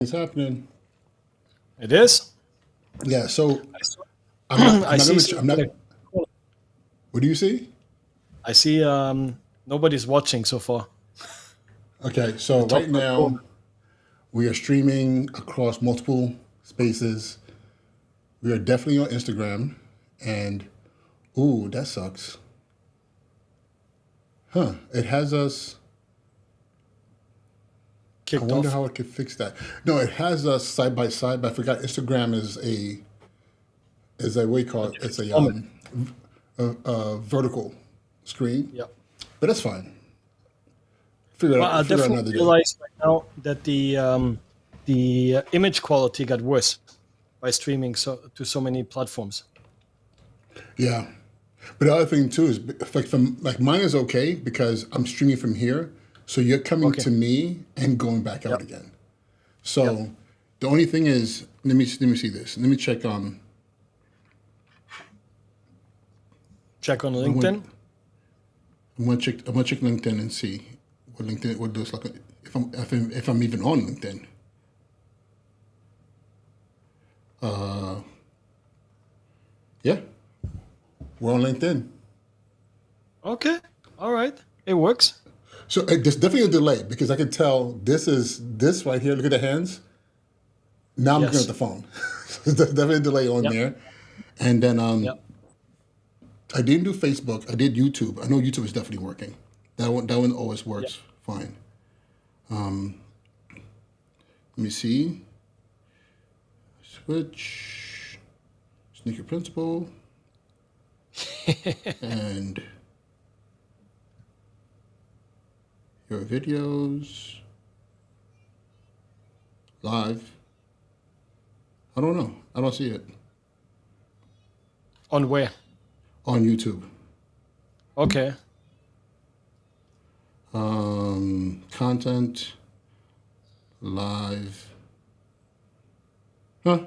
It's happening. It is. Yeah. So I saw- I'm not. I'm I not see. gonna. I'm not. What do you see? I see. Nobody's watching so far. Okay. The So top right right now corner. we are streaming across multiple spaces. We are definitely on Instagram, and ooh, that sucks. Huh? It has us. I Kicked wonder off. how I could fix that. No, it has us side by side. But I forgot Instagram is a what do you call A it? It's different a format. vertical screen, Yeah. but that's fine. Figure it Well, out. I Figure it out definitely another day. realize right now that the image quality got worse by streaming to so many platforms. Yeah. But the other thing too is like from like mine is okay because I'm streaming from here, so you're coming Okay. to me and going back out Yep. again. Yep. So the only thing is, let me see this. Let me check. Check on I want LinkedIn. I'm gonna check LinkedIn and see what looks like if I'm even on LinkedIn. Yeah, we're on LinkedIn. Okay. All right. It works. So there's definitely a delay because I can tell this right here. Look at the hands. Now I'm looking at Yes. the phone. There's definitely a delay on Yep. there. And then Yep. I didn't do Facebook. I did YouTube. I know YouTube is definitely working. That one always Yep. works fine. Let me see. Switch, sneaker principal, and your videos live. I don't know. I don't see it On where? on YouTube. Okay. Content live. Huh?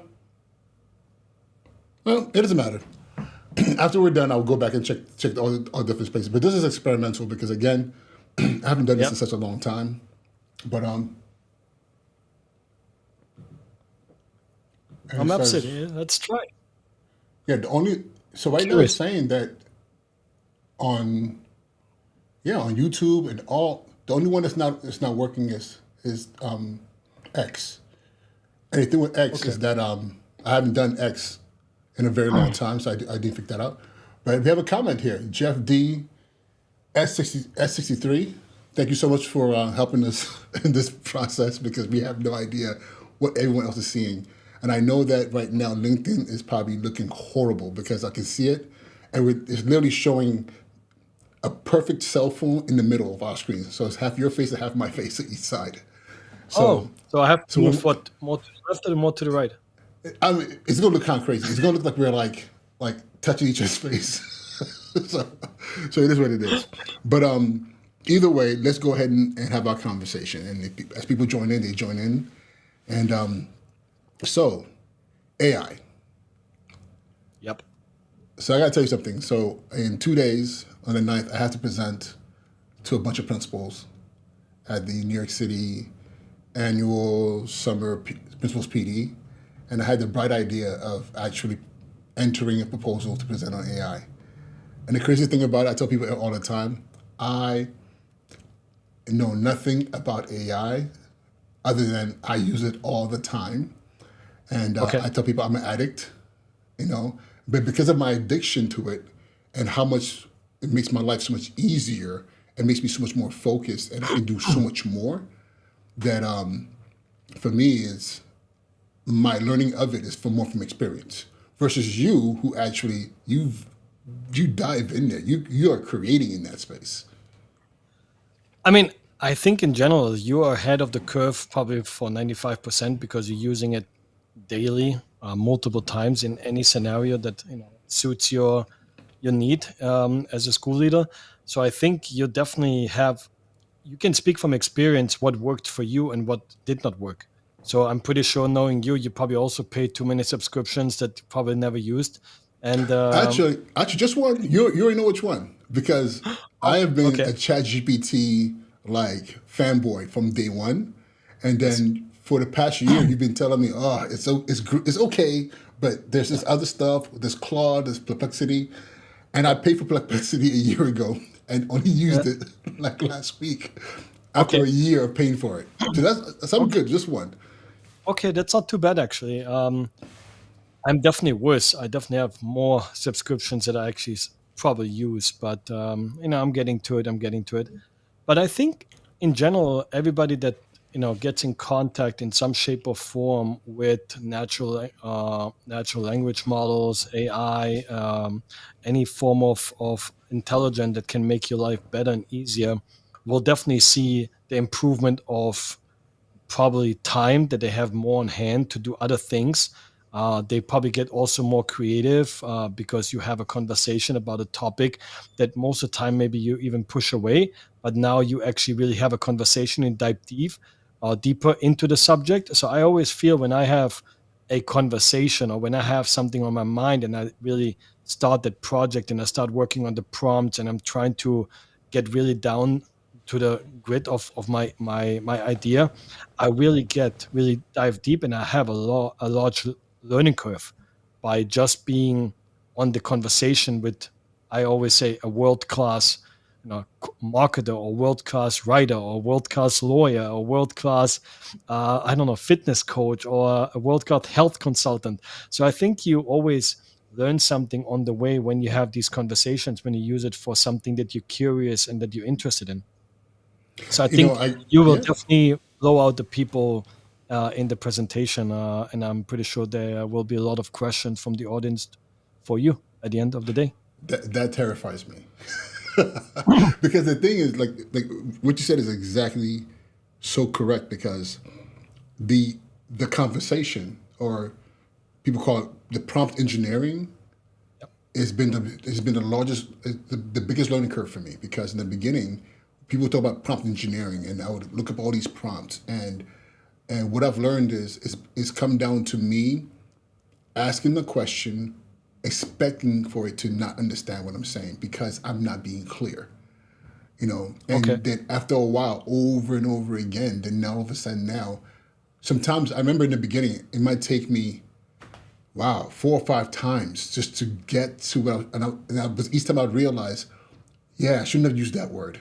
Well, it doesn't matter. After we're done, I'll go back and check all different spaces. But this is experimental because again, I haven't done this in Yep. such a long time. But and it I'm says, upset. Yeah, let's try. yeah, the only so right now it's Curious. saying that on on YouTube and all the only one that's not working is X. Anything with X Okay. is that I haven't done X in a very long time, so I did figure that out. But we have a comment here, Jeff D S63. Thank you so much for helping us in this process because we have no idea what everyone else is seeing. And I know that right now LinkedIn is probably looking horrible because I can see it, and it's literally showing a perfect cell phone in the middle of our screen. So it's half your face and half my face at each side. Oh, So, so I have to so move when, what more to the left or more to the right? I mean, it's gonna look kind of crazy. It's gonna look like we're like touching each other's face. so, so it is what it is. But either way, let's go ahead and have our conversation. And as people join in, they join in. And so AI. Yep. So I gotta tell you something. So in 2 days, on the 9th, I have to present to a bunch of principals at the New York City annual summer principals PD, and I had the bright idea of actually entering a proposal to present on AI. And the crazy thing about it, I tell people all the time, I know nothing about AI other than I use it all the time. And Okay. I tell people I'm an addict, you know, but because of my addiction to it and how much it makes my life so much easier, it makes me so much more focused, and I can do so much more. That for me is my learning of it is from experience versus you who actually you dive in there. You are creating in that space. I mean, I think in general you are ahead of the curve probably for 95% because you're using it daily, multiple times in any scenario that suits your need as a school leader. So I think you definitely have. You can speak from experience what worked for you and what did not work. So I'm pretty sure, knowing you, you probably also paid too many subscriptions that you probably never used. And Actually, just one. You already know which one because I oh, have been okay, a ChatGPT like fanboy from day one, and yes, then for the past year, you've been telling me, oh, it's okay, but there's this other stuff, there's Claude, there's Perplexity, and I paid for Perplexity a year ago and only Yeah. used it like last week after Okay. a year of paying for it. So that's something Okay. good, just one. Okay. That's not too bad actually. I'm definitely worse. I definitely have more subscriptions that I actually probably use, but I'm getting to it. I'm getting to it. But I think in general, everybody that gets in contact in some shape or form with natural language models, AI, any form of intelligence that can make your life better and easier, will definitely see the improvement of probably time that they have more on hand to do other things. They probably get also more creative because you have a conversation about a topic that most of the time maybe you even push away, but now you actually really have a conversation and dive deeper into the subject. So I always feel when I have a conversation or when I have something on my mind and I really start that project and I start working on the prompts and I'm trying to get really down to the grit of my idea, I really dive deep, and I have a large learning curve by just being on the conversation with. I always say a world class, marketer or world class writer or world class lawyer or world class, I don't know, fitness coach or a world class health consultant. So I think you always learn something on the way when you have these conversations when you use it for something that you're curious and that you're interested in. So I You know, think you will yeah, definitely blow out the people in the presentation, and I'm pretty sure there will be a lot of questions from the audience for you at the end of the day. that terrifies me. Because the thing is, like what you said is exactly so correct. Because the the conversation, or people call it the prompt engineering, Yep. has been the largest, the biggest learning curve for me. Because in the beginning, people talk about prompt engineering, and I would look up all these prompts, and what I've learned is come down to me asking the question, expecting for it to not understand what I'm saying because I'm not being clear. Okay. And then after a while, over and over again, then now all of a sudden now, sometimes I remember in the beginning, it might take me, wow, 4 or 5 times just to get to what but each time I'd realize, yeah, I shouldn't have used that word.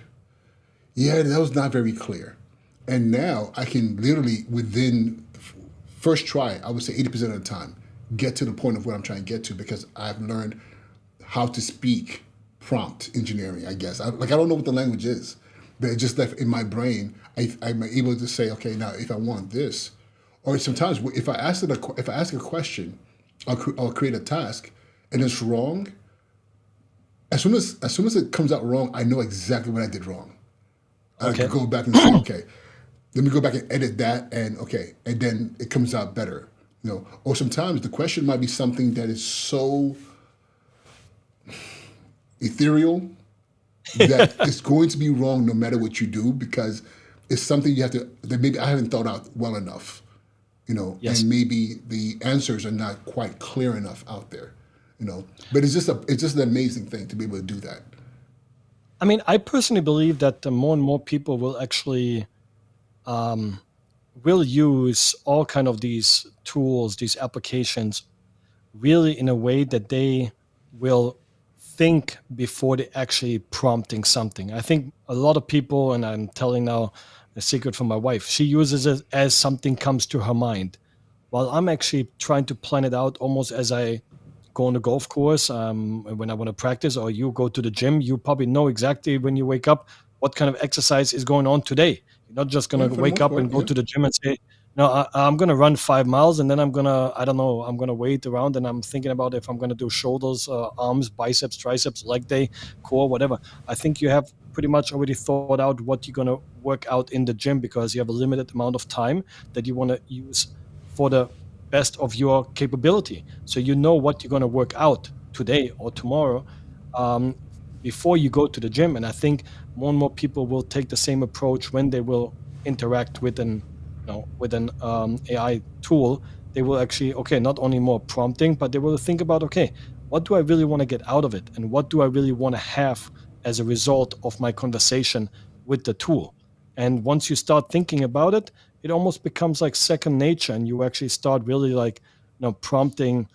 Yeah, that was not very clear. And now I can literally, within first try, I would say 80% of the time, get to the point of what I'm trying to get to because I've learned how to speak prompt engineering, I guess. I don't know what the language is, but it just left in my brain. I'm able to say, okay, now if I want this, or sometimes if I ask a question, I'll create a task, and it's wrong. As soon as it comes out wrong, I know exactly what I did wrong. I could Okay. go back and say, okay, let me go back and edit that, and okay, and then it comes out better. Or sometimes the question might be something that is so ethereal that Yeah. it's going to be wrong no matter what you do because it's something you have to that maybe I haven't thought out well enough, Yes. and maybe the answers are not quite clear enough out there, But it's just an amazing thing to be able to do that. I mean, I personally believe that the more and more people will actually um, will use all kind of these tools, these applications, really in a way that they will think before they actually prompting something. I think a lot of people, and I'm telling now a secret from my wife, she uses it as something comes to her mind. While I'm actually trying to plan it out almost as I go on a golf course, when I want to practice, or you go to the gym, you probably know exactly when you wake up what kind of exercise is going on today. You're not just Yeah, going to for the wake most up part, and go yeah. to the gym and say, no, I'm going to run 5 miles and then I don't know, I'm going to wait around and I'm thinking about if I'm going to do shoulders, arms, biceps, triceps, leg day, core, whatever. I think you have pretty much already thought out what you're going to work out in the gym because you have a limited amount of time that you want to use for the best of your capability. So you know what you're going to work out today or tomorrow um, before you go to the gym. And I think more and more people will take the same approach when they will interact with an AI tool. They will actually, okay, not only more prompting, but they will think about, okay, what do I really want to get out of it, and what do I really want to have as a result of my conversation with the tool. And once you start thinking about it, it almost becomes like second nature, and you actually start really like, prompting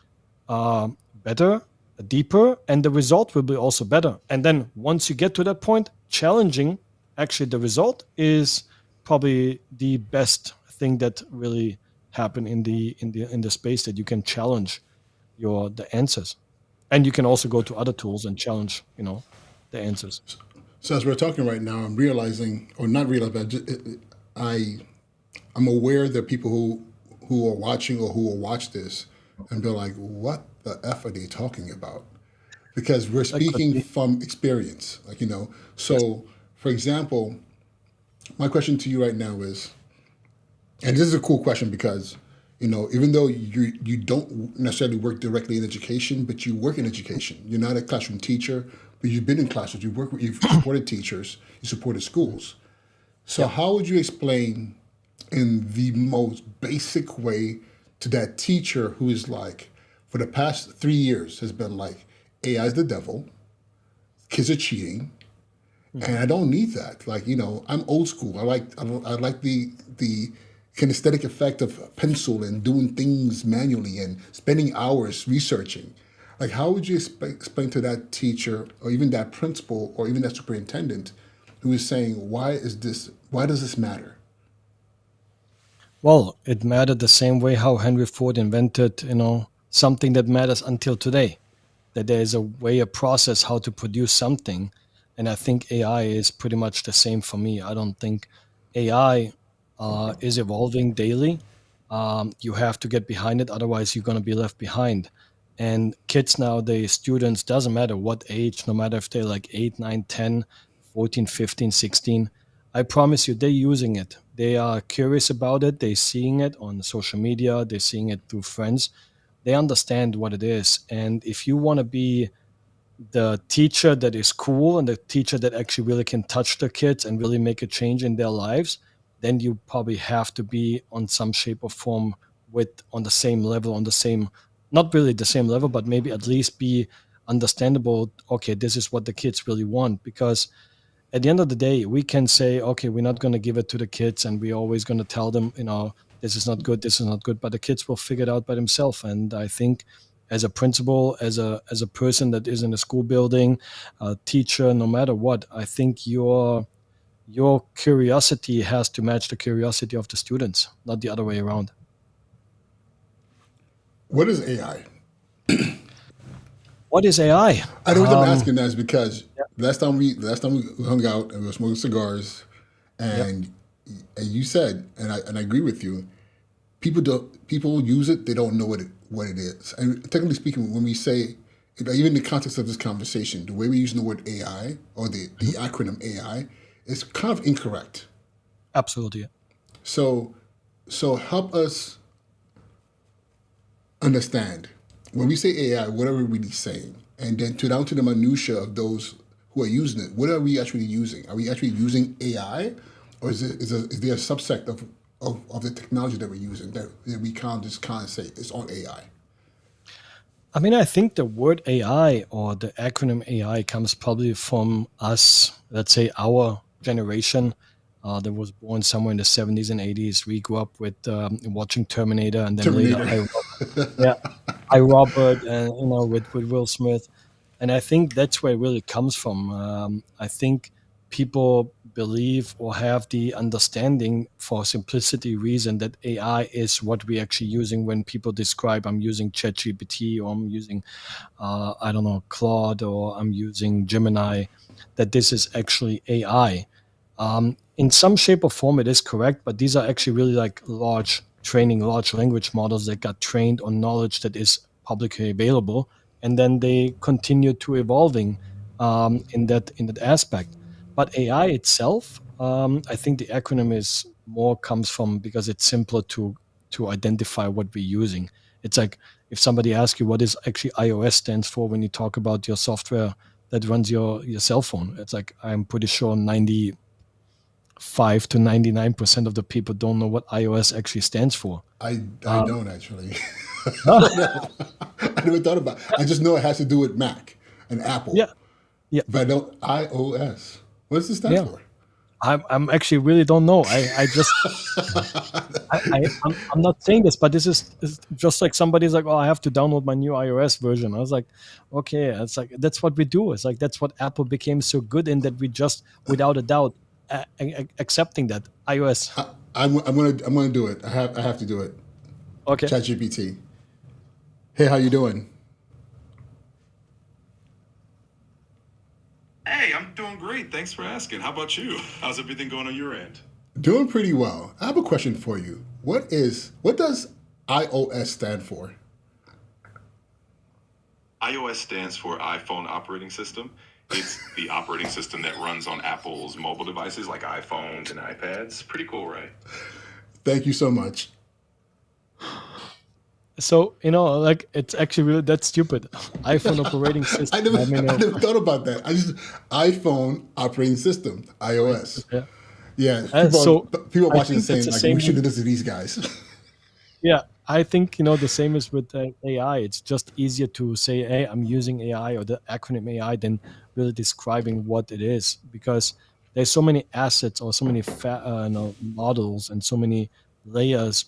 better, deeper, and the result will be also better. And then once you get to that point, challenging actually the result is probably the best thing that really happen in the space, that you can challenge the answers, and you can also go to other tools and challenge the answers. So as we're talking right now, I'm realizing, or not realizing, but I I'm aware that people who are watching or who will watch this and be like, "What the f are they talking about?" Because we're That could speaking be. from experience, like Yes. So, for example, my question to you right now is, and this is a cool question because even though you don't necessarily work directly in education, but you work in education. You're not a classroom teacher, but you've been in classrooms. You've supported teachers. You supported schools. So Yep. how would you explain in the most basic way to that teacher who is like, for the past 3 years, has been like, AI is the devil, kids are cheating, Mhm. and I don't need that. Like, I'm old school. I like the kinesthetic effect of pencil and doing things manually and spending hours researching. Like, how would you explain to that teacher or even that principal or even that superintendent who is saying, why does this matter? Well, it mattered the same way how Henry Ford invented, something that matters until today. That there is a way, a process how to produce something. And I think AI is pretty much the same for me. I don't think AI is evolving daily. You have to get behind it, otherwise you're going to be left behind. And kids nowadays, students, doesn't matter what age, no matter if they're like 8, 9, 10, 14, 15, 16, I promise you they're using it. They are curious about it. They're seeing it on social media. They're seeing it through friends. They understand what it is. And if you want to be the teacher that is cool and the teacher that actually really can touch the kids and really make a change in their lives, then you probably have to be on some shape or form with on the same level, on the same, not really the same level, but maybe at least be understandable. Okay, this is what the kids really want. Because at the end of the day, we can say, okay, we're not going to give it to the kids, and we're always going to tell them, this is not good, this is not good, but the kids will figure it out by themselves. And I think, as a principal, as a person that is in a school building, a teacher, no matter what, I think your curiosity has to match the curiosity of the students, not the other way around. What is AI? What is AI? The reason I'm asking that is because Yeah, last time we hung out and we were smoking cigars, yeah. and you said, and I agree with you. People use it, they don't know what it is. And technically speaking, when we say, even in the context of this conversation, the way we're using the word AI or the Mhm. acronym AI is kind of incorrect. Absolutely. So so help us understand when we say AI, what are we really saying? And then down to the minutia of those who are using it, what are we actually using? Are we actually using AI, or is there a subset of the technology that we're using that we can't just kind of say it's on AI? I mean, I think the word AI or the acronym AI comes probably from us, let's say our generation that was born somewhere in the 70s and 80s. We grew up with watching Terminator, and then later Terminator. Yeah, I, Robert, and with Will Smith. And I think that's where it really comes from. I think people believe or have the understanding, for simplicity reason, that AI is what we're actually using when people describe, I'm using ChatGPT, or I'm using I don't know, Claude, or I'm using Gemini, that this is actually AI. In some shape or form, it is correct, but these are actually really like large language models that got trained on knowledge that is publicly available, and then they continue to evolving in that aspect. But AI itself, I think the acronym is more comes from because it's simpler to identify what we're using. It's like if somebody asks you what is actually iOS stands for when you talk about your software that runs your cell phone, it's like I'm pretty sure 95 to 99% of the people don't know what iOS actually stands for. I Um, don't actually. I don't know. I never thought about it. I just know it has to do with Mac and Apple, yeah, yeah, but I don't iOS. What does it stand yeah. for? I'm actually really don't know. I just I'm not saying this, but this is just like somebody's like, oh, I have to download my new iOS version. I was like, okay, it's like that's what we do. It's like that's what Apple became so good in, that we just without a doubt accepting that iOS. I'm gonna do it. I have to do it. Okay. ChatGPT. Hey, how you doing? Hey, I'm doing great. Thanks for asking. How about you? How's everything going on your end? Doing pretty well. I have a question for you. What does iOS stand for? iOS stands for iPhone operating system. It's the operating system that runs on Apple's mobile devices like iPhones and iPads. Pretty cool, right? Thank you so much. So like it's actually really that's stupid. iPhone operating I system. never I mean, I never thought about that. I just iPhone operating system, iOS. yeah. Yeah, So people are I watching think this that's saying the like same. we should do this to these guys. Yeah, I think the same is with AI. It's just easier to say, "Hey, I'm using AI," or the acronym AI than really describing what it is, because there's so many assets or so many models and so many layers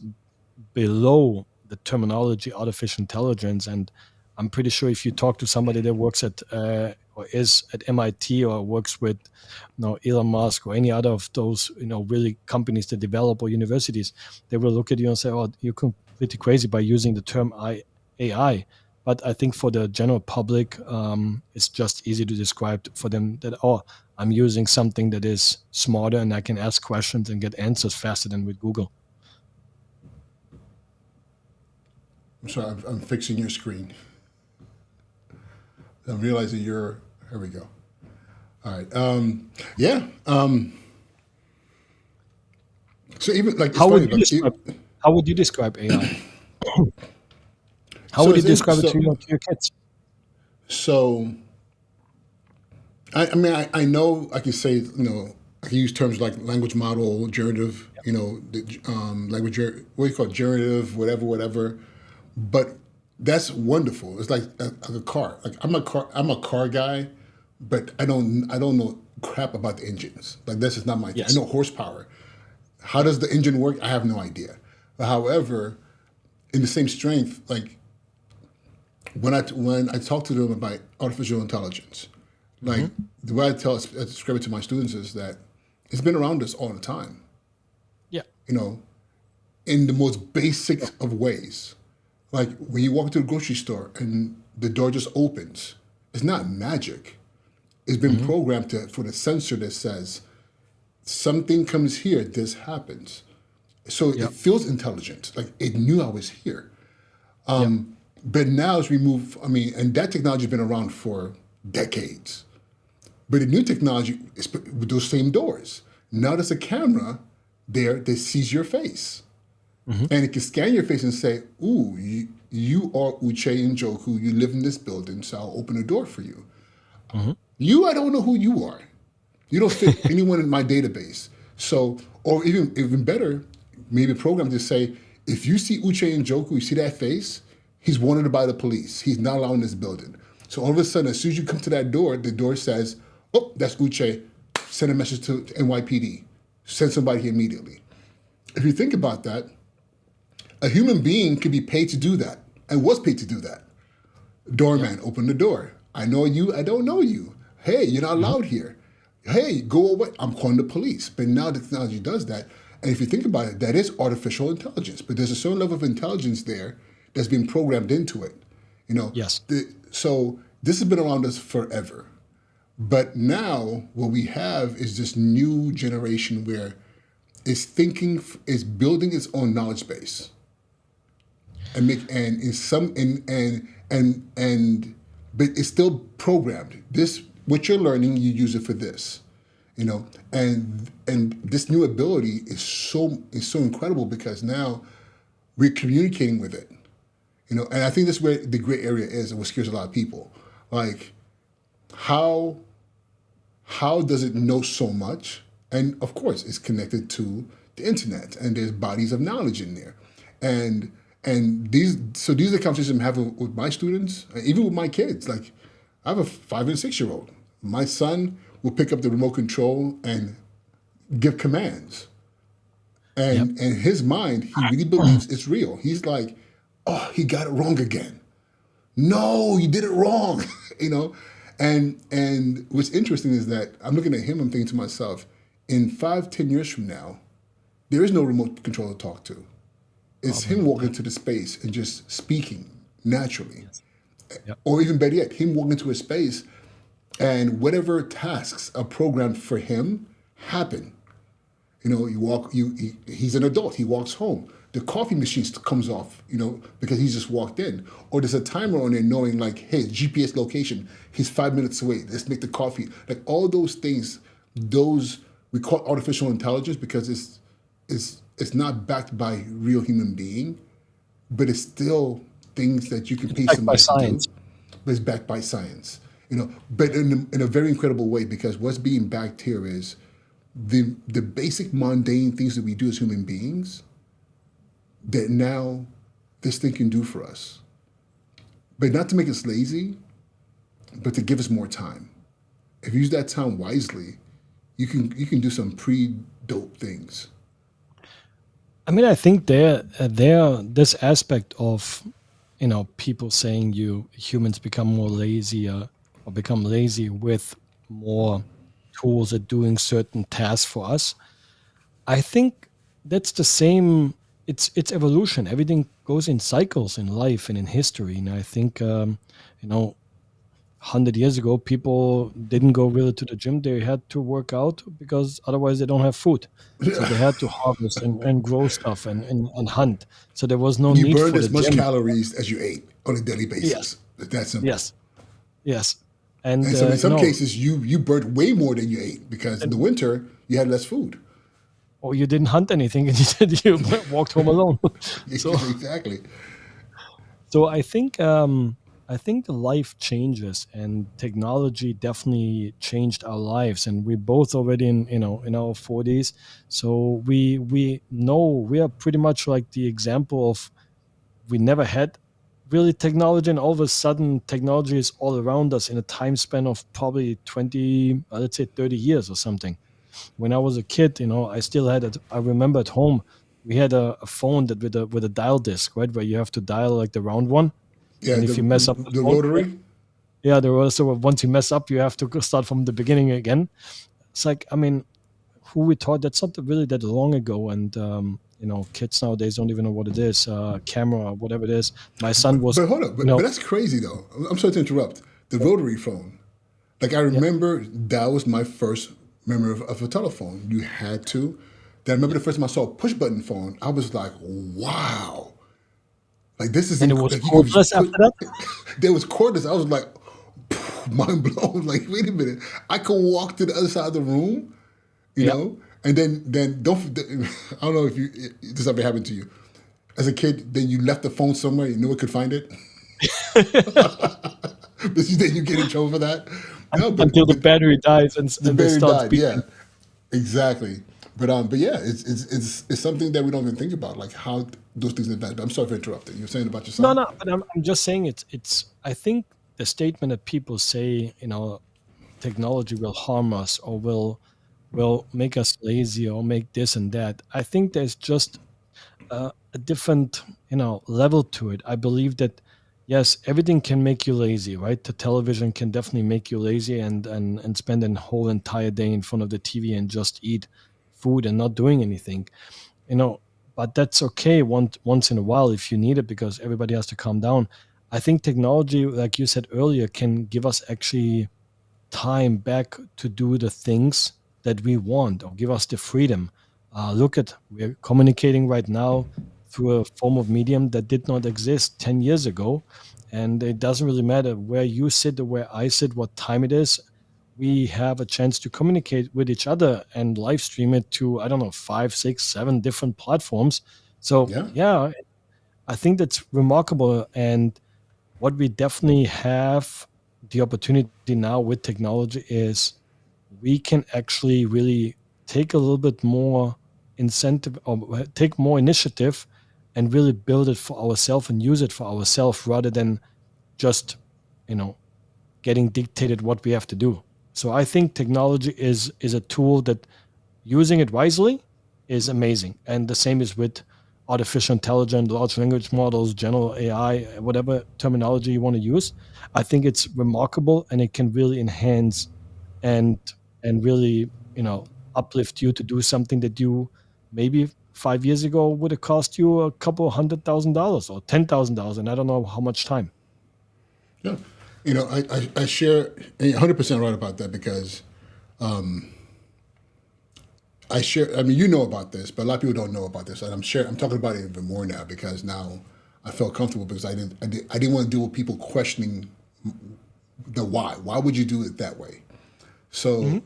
below the terminology artificial intelligence. And I'm pretty sure if you talk to somebody that works at or is at MIT or works with Elon Musk or any other of those really companies that develop or universities, they will look at you and say, oh, you're completely crazy by using the term AI. But I think for the general public, it's just easy to describe for them that, oh, I'm using something that is smarter and I can ask questions and get answers faster than with Google. I'm sorry, I'm fixing your screen. I'm realizing you're. Here we go. All right. Yeah. So even like it's How would funny. you describe? How would you describe AI? How So would you it's in, describe it so to your kids? so. I mean I know I can say I can use terms like language model, generative, language what do you call it, generative, whatever. But that's wonderful. It's like a car. Like I'm a car guy, but I don't know crap about the engines. Like this is not my thing. I Yes. know horsepower. How does the engine work? I have no idea. But however, in the same strength, like when I talk to them about artificial intelligence, like Hmm. the way I describe it to my students is that it's been around us all the time. Yeah. You know, in the most basic of ways. Like when you walk to the grocery store and the door just opens, it's not magic. It's been Hmm. programmed for the sensor that says something comes here, this happens. So Yeah. it feels intelligent, like it knew I was here. Yeah. But now as we move, I mean, and that technology has been around for decades. But the new technology is with those same doors. Now there's a camera there that sees your face. Hmm. And it can scan your face and say, ooh, you are Uche and Joku. You live in this building, so I'll open the door for you. Hmm. I don't know who you are. You don't fit anyone in my database. So, or even better, maybe program to say, if you see Uche and Joku, you see that face, he's wanted by the police. He's not allowed in this building. So all of a sudden, as soon as you come to that door, the door says, oh, that's Uche. Send a message to NYPD. Send somebody here immediately. If you think about that, a human being could be paid to do that and was paid to do that. Yeah. Doorman, open the door. I know you, I don't know you. Hey, you're not Hmm. allowed here. Hey, go away. I'm calling the police. But now the technology does that. And if you think about it, that is artificial intelligence. But there's a certain level of intelligence there that's been programmed into it. You know, Yes. so this has been around us forever. But now what we have is this new generation where it's building its own knowledge base and in some and but it's still programmed. This what you're learning, you use it for this, and this new ability is so incredible because now we're communicating with it, and I think that's where the gray area is and what scares a lot of people. Like how how does it know so much? And of course, it's connected to the internet, and there's bodies of knowledge in there, and these are the conversations I'm having with my students, even with my kids. Like, I have a 5 and 6 year old. My son will pick up the remote control and give commands. Yep. And in his mind, he really believes it's real. He's like, oh, he got it wrong again. No, you did it wrong. you know? And what's interesting is that I'm looking at him, I'm thinking to myself, in 5-10 years from now, there is no remote control to talk to. It's him walking into the space and just speaking naturally. Yep. Or even better yet, him walking into a space and whatever tasks are programmed for him happen. He's an adult, he walks home. The coffee machine comes off, because he's just walked in. Or there's a timer on there knowing like, hey, GPS location, he's 5 minutes away, let's make the coffee. Like all those things, we call artificial intelligence because it's not backed by real human being, but it's still things that you can pay somebody to do. But it's backed by science, but in a very incredible way, because what's being backed here is the basic mundane things that we do as human beings that now this thing can do for us. But not to make us lazy, but to give us more time. If you use that time wisely, you can do some pretty dope things. I mean, I think there this aspect of people saying humans become more lazy or become lazy with more tools at doing certain tasks for us. I think that's the same. It's evolution. Everything goes in cycles in life and in history. And I think 100 years ago, people didn't go really to the gym. They had to work out because otherwise they don't have food. So they had to harvest and grow stuff and hunt. So there was no You need burned for as the much gym. calories as you ate on a daily basis. Yes. It's that simple. Yes. And so in some cases, you burnt way more than you ate because in the winter you had less food. Or you didn't hunt anything and you walked home alone. So Exactly. So I think the life changes and technology definitely changed our lives, and we both already in our 40s. So we know we are pretty much like the example of we never had really technology, and all of a sudden technology is all around us in a time span of probably 20, let's say 30 years or something. When I was a kid, I still had it. I remember at home we had a phone that with a dial disc, right, where you have to dial like the round one, Yeah, and if you mess up the phone, rotary. yeah, there was so once you mess up, you have to start from the beginning again. It's like, I mean, who we taught that's not really that long ago, and kids nowadays don't even know what it is, camera, whatever it is. My son was, But hold up, but that's crazy though. I'm sorry to interrupt. The rotary phone. Like I remember that was my first memory of a telephone. You had to. Then I remember the first time I saw a push button phone, I was like, wow. Like this is and it was like cordless after that. There was cordless. I was like, mind blown. Like, wait a minute. I could walk to the other side of the room, you know? And then don't I don't know if this ever happened to you. As a kid, then you left the phone somewhere, you no one could find it. Then you get in trouble for that. No, until the battery dies and the battery starts died. beeping. Yeah, exactly. But yeah, it's something that we don't even think about, like how those things advance. But I'm sorry for interrupting. You're saying about your son? No, but I'm just saying it's. I think the statement that people say, technology will harm us or will make us lazy or make this and that. I think there's just a different, level to it. I believe that yes, everything can make you lazy, right? The television can definitely make you lazy and spend a whole entire day in front of the TV and just eat food and not doing anything, but that's okay once in a while if you need it, because everybody has to calm down. I think technology, like you said earlier, can give us actually time back to do the things that we want or give us the freedom. We're communicating right now through a form of medium that did not exist 10 years ago. And it doesn't really matter where you sit or where I sit, what time it is. We have a chance to communicate with each other and live stream it to, I don't know, 5, 6, 7 different platforms. So, yeah, I think that's remarkable. And what we definitely have the opportunity now with technology is we can actually really take a little bit more incentive or take more initiative and really build it for ourselves and use it for ourselves rather than just, getting dictated what we have to do. So I think technology is a tool that using it wisely is amazing. And the same is with artificial intelligence, large language models, general AI, whatever terminology you want to use. I think it's remarkable, and it can really enhance and really, uplift you to do something that you maybe 5 years ago would have cost you a couple $100,000 or $10,000, and I don't know how much time. Yeah. I share 100% right about that because I mean, you know about this, but a lot of people don't know about this. And I'm talking about it even more now because now I felt comfortable because I didn't want to deal with people questioning the why. Why would you do it that way? So,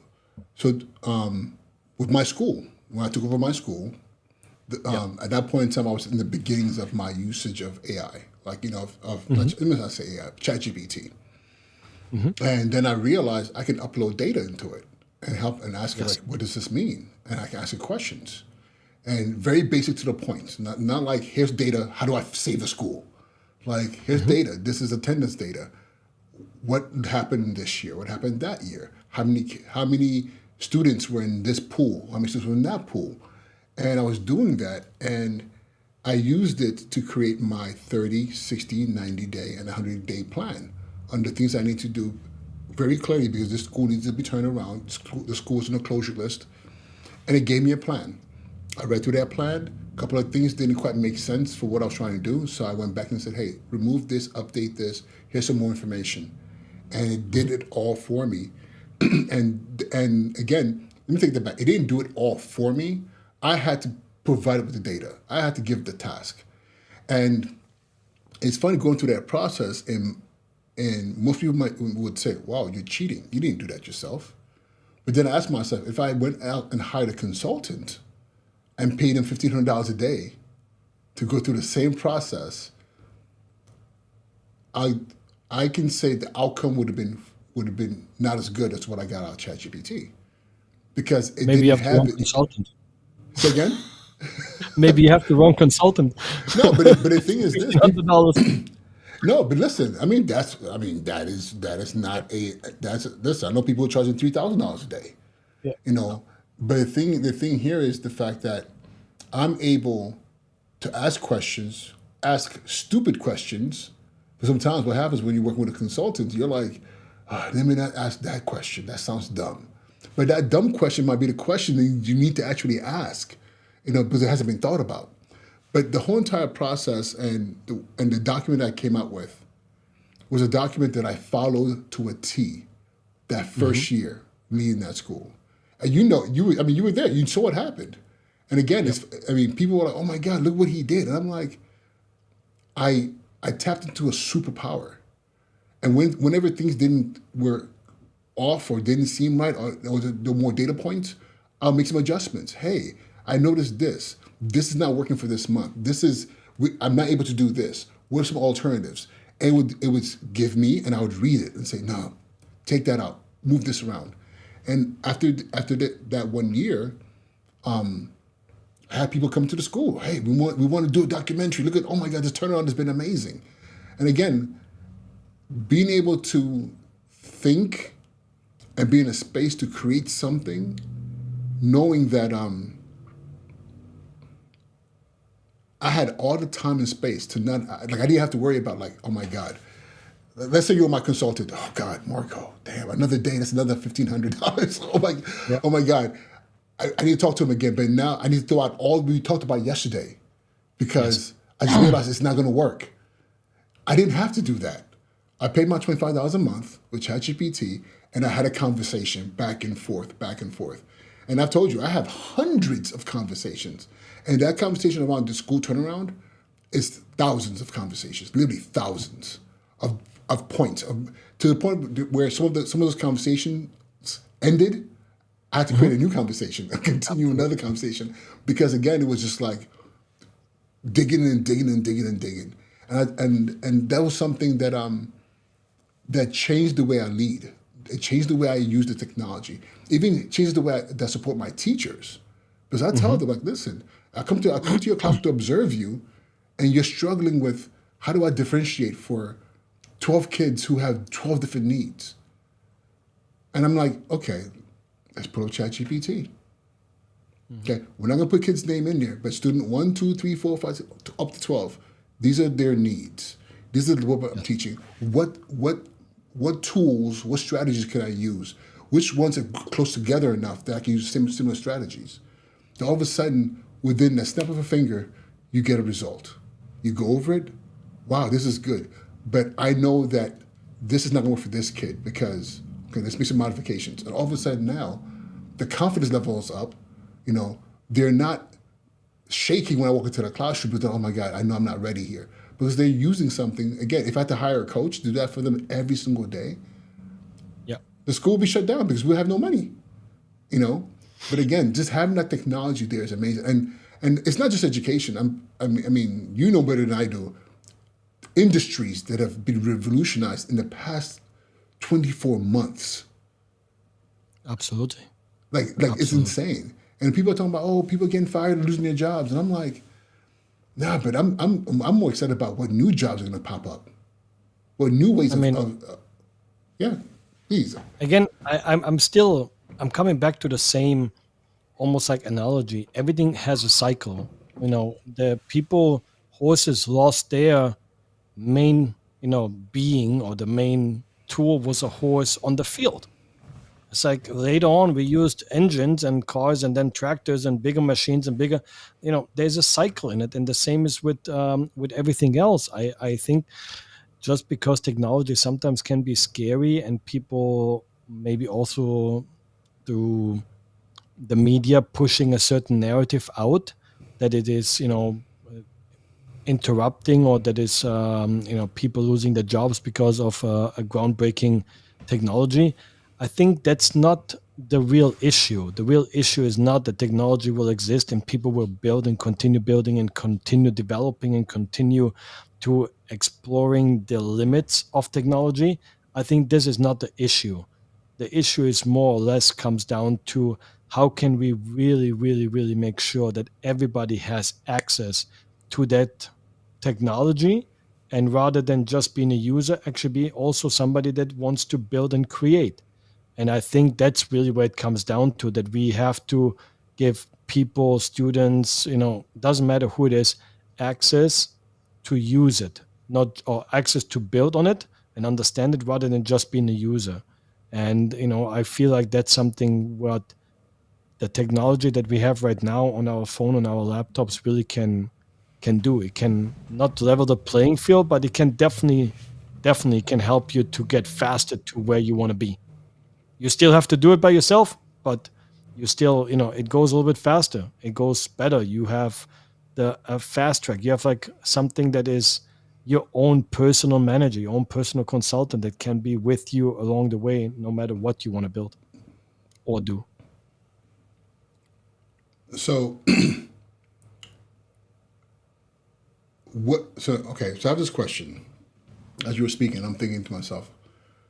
with my school, when I took over my school, at that point in time, I was in the beginnings of my usage of AI, like, let me not say AI, ChatGPT. And then I realized I can upload data into it and help and ask it, like, what does this mean? And I can ask it questions. And very basic to the point. Not like, here's data, how do I save the school? Like, here's data, this is attendance data. What happened this year? What happened that year? How many students were in this pool? How many students were in that pool? And I was doing that, and I used it to create my 30, 60, 90-day, and 100-day plan on the things I need to do very clearly because this school needs to be turned around. The school's on a closure list. And it gave me a plan. I read through that plan. A couple of things didn't quite make sense for what I was trying to do. So I went back and said, hey, remove this, update this. Here's some more information. And it did it all for me. and again, let me take that back. It didn't do it all for me. I had to provide it with the data. I had to give the task. And it's funny going through that process, and most people would say, wow, you're cheating. You didn't do that yourself. But then I asked myself, if I went out and hired a consultant and paid him $1,500 a day to go through the same process, I can say the outcome would have been not as good as what I got out of ChatGPT because it Maybe you didn't have the wrong have it. consultant. Say again? Maybe you have the wrong consultant. No, but the thing is this. $100. No, but listen. I mean, that is not listen. I know people are charging $3,000 a day. Yeah. But the thing here is the fact that I'm able to ask questions, ask stupid questions. But sometimes what happens when you're working with a consultant, you're like, let me not ask that question. That sounds dumb. But that dumb question might be the question that you need to actually ask, because it hasn't been thought about. But the whole entire process and the document I came out with was a document that I followed to a T that first year, me in that school. And you were there. You saw what happened. And again, people were like, oh my God, look what he did. And I'm like, I tapped into a superpower. And whenever things were off or didn't seem right, or there was more data points, I'll make some adjustments. Hey, I noticed this. This is not working for this month. I'm not able to do this. What are some alternatives? And it would give me, and I would read it and say, no, take that out, move this around. And after that 1 year, I had people come to the school. Hey, we want to do a documentary. Look at, oh my God, this turnaround has been amazing. And again, being able to think and be in a space to create something, knowing that I had all the time and space to not, I didn't have to worry about like, oh my God. Let's say you're my consultant. Oh God, Marko, damn, another day, that's another $1,500. Oh my God. I need to talk to him again, but now I need to throw out all we talked about yesterday because I just realized it's not going to work. I didn't have to do that. I paid my $25 a month with ChatGPT, and I had a conversation back and forth. And I've told you, I have hundreds of conversations. And that conversation around the school turnaround is thousands of conversations, literally thousands of points, to the point where some of those conversations ended. I had to create a new conversation and continue another conversation because again, it was just like digging and digging and digging and digging. And that was something that changed the way I lead. It changed the way I use the technology. Even changed the way that support my teachers. Because I tell them, like, listen, I come to your class to observe you, and you're struggling with how do I differentiate for 12 kids who have 12 different needs? And I'm like, okay, let's pull up ChatGPT. Okay, we're not going to put kids' name in there, but student 1, 2, 3, 4, 5, 6, up to 12. These are their needs. These are what I'm teaching. What tools, what strategies can I use? Which ones are close together enough that I can use similar strategies? Then all of a sudden, within the snap of a finger, you get a result. You go over it. Wow, this is good. But I know that this is not going to work for this kid because, okay, let's make some modifications. And all of a sudden now, the confidence level is up. You know, they're not shaking when I walk into the classroom because, oh my God, I know I'm not ready here. Because they're using something. Again, if I had to hire a coach to do that for them every single day, Yeah. the school will be shut down because we have no money. You know, but again, just having that technology there is amazing. And it's not just education. I mean, you know better than I do. Industries that have been revolutionized in the past 24 months. Absolutely. Like it's insane. And people are talking about, oh, people getting fired and losing their jobs. And I'm like, nah, but I'm more excited about what new jobs are going to pop up. What new ways yeah, please. Again, I'm coming back to the same almost like analogy. Everything has a cycle. You know, the horses lost their main, being, or the main tool was a horse on the field. It's like later on we used engines and cars and then tractors and bigger machines and bigger, there's a cycle in it. And the same is with everything else. I think just because technology sometimes can be scary and people maybe also through the media pushing a certain narrative out that it is, interrupting, or that is people losing their jobs because of a groundbreaking technology. I think that's not the real issue. The real issue is not that technology will exist and people will build and continue building and continue developing and continue to exploring the limits of technology. I think this is not the issue. The issue is more or less comes down to how can we really, really, really make sure that everybody has access to that technology, and rather than just being a user, actually be also somebody that wants to build and create. And I think that's really where it comes down to, that we have to give people, students, doesn't matter who it is, access to use it, not or access to build on it and understand it, rather than just being a user. And I feel like that's something what the technology that we have right now on our phone, on our laptops, really can do. It can not level the playing field, but it can definitely can help you to get faster to where you want to be. You still have to do it by yourself, but you still, it goes a little bit faster. It goes better. You have a fast track. You have like something that is your own personal manager, your own personal consultant that can be with you along the way, no matter what you want to build or do. So so I have this question. As you were speaking, I'm thinking to myself,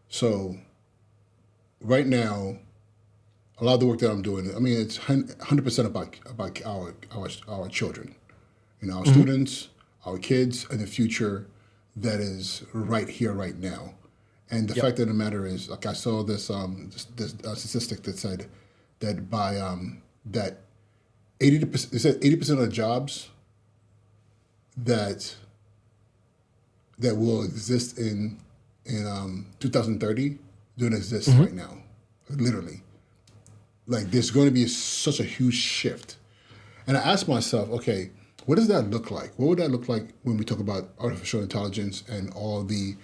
so right now, a lot of the work that I'm doing, I mean, it's 100% about our children, our students, our kids, and the future that is right here, right now. And the fact of the matter is, like I saw this statistic that said that by that 80%, it said 80% of the jobs that will exist in 2030 don't exist right now, literally. Like there's going to be such a huge shift. And I asked myself, okay, what does that look like? What would that look like when we talk about artificial intelligence and all the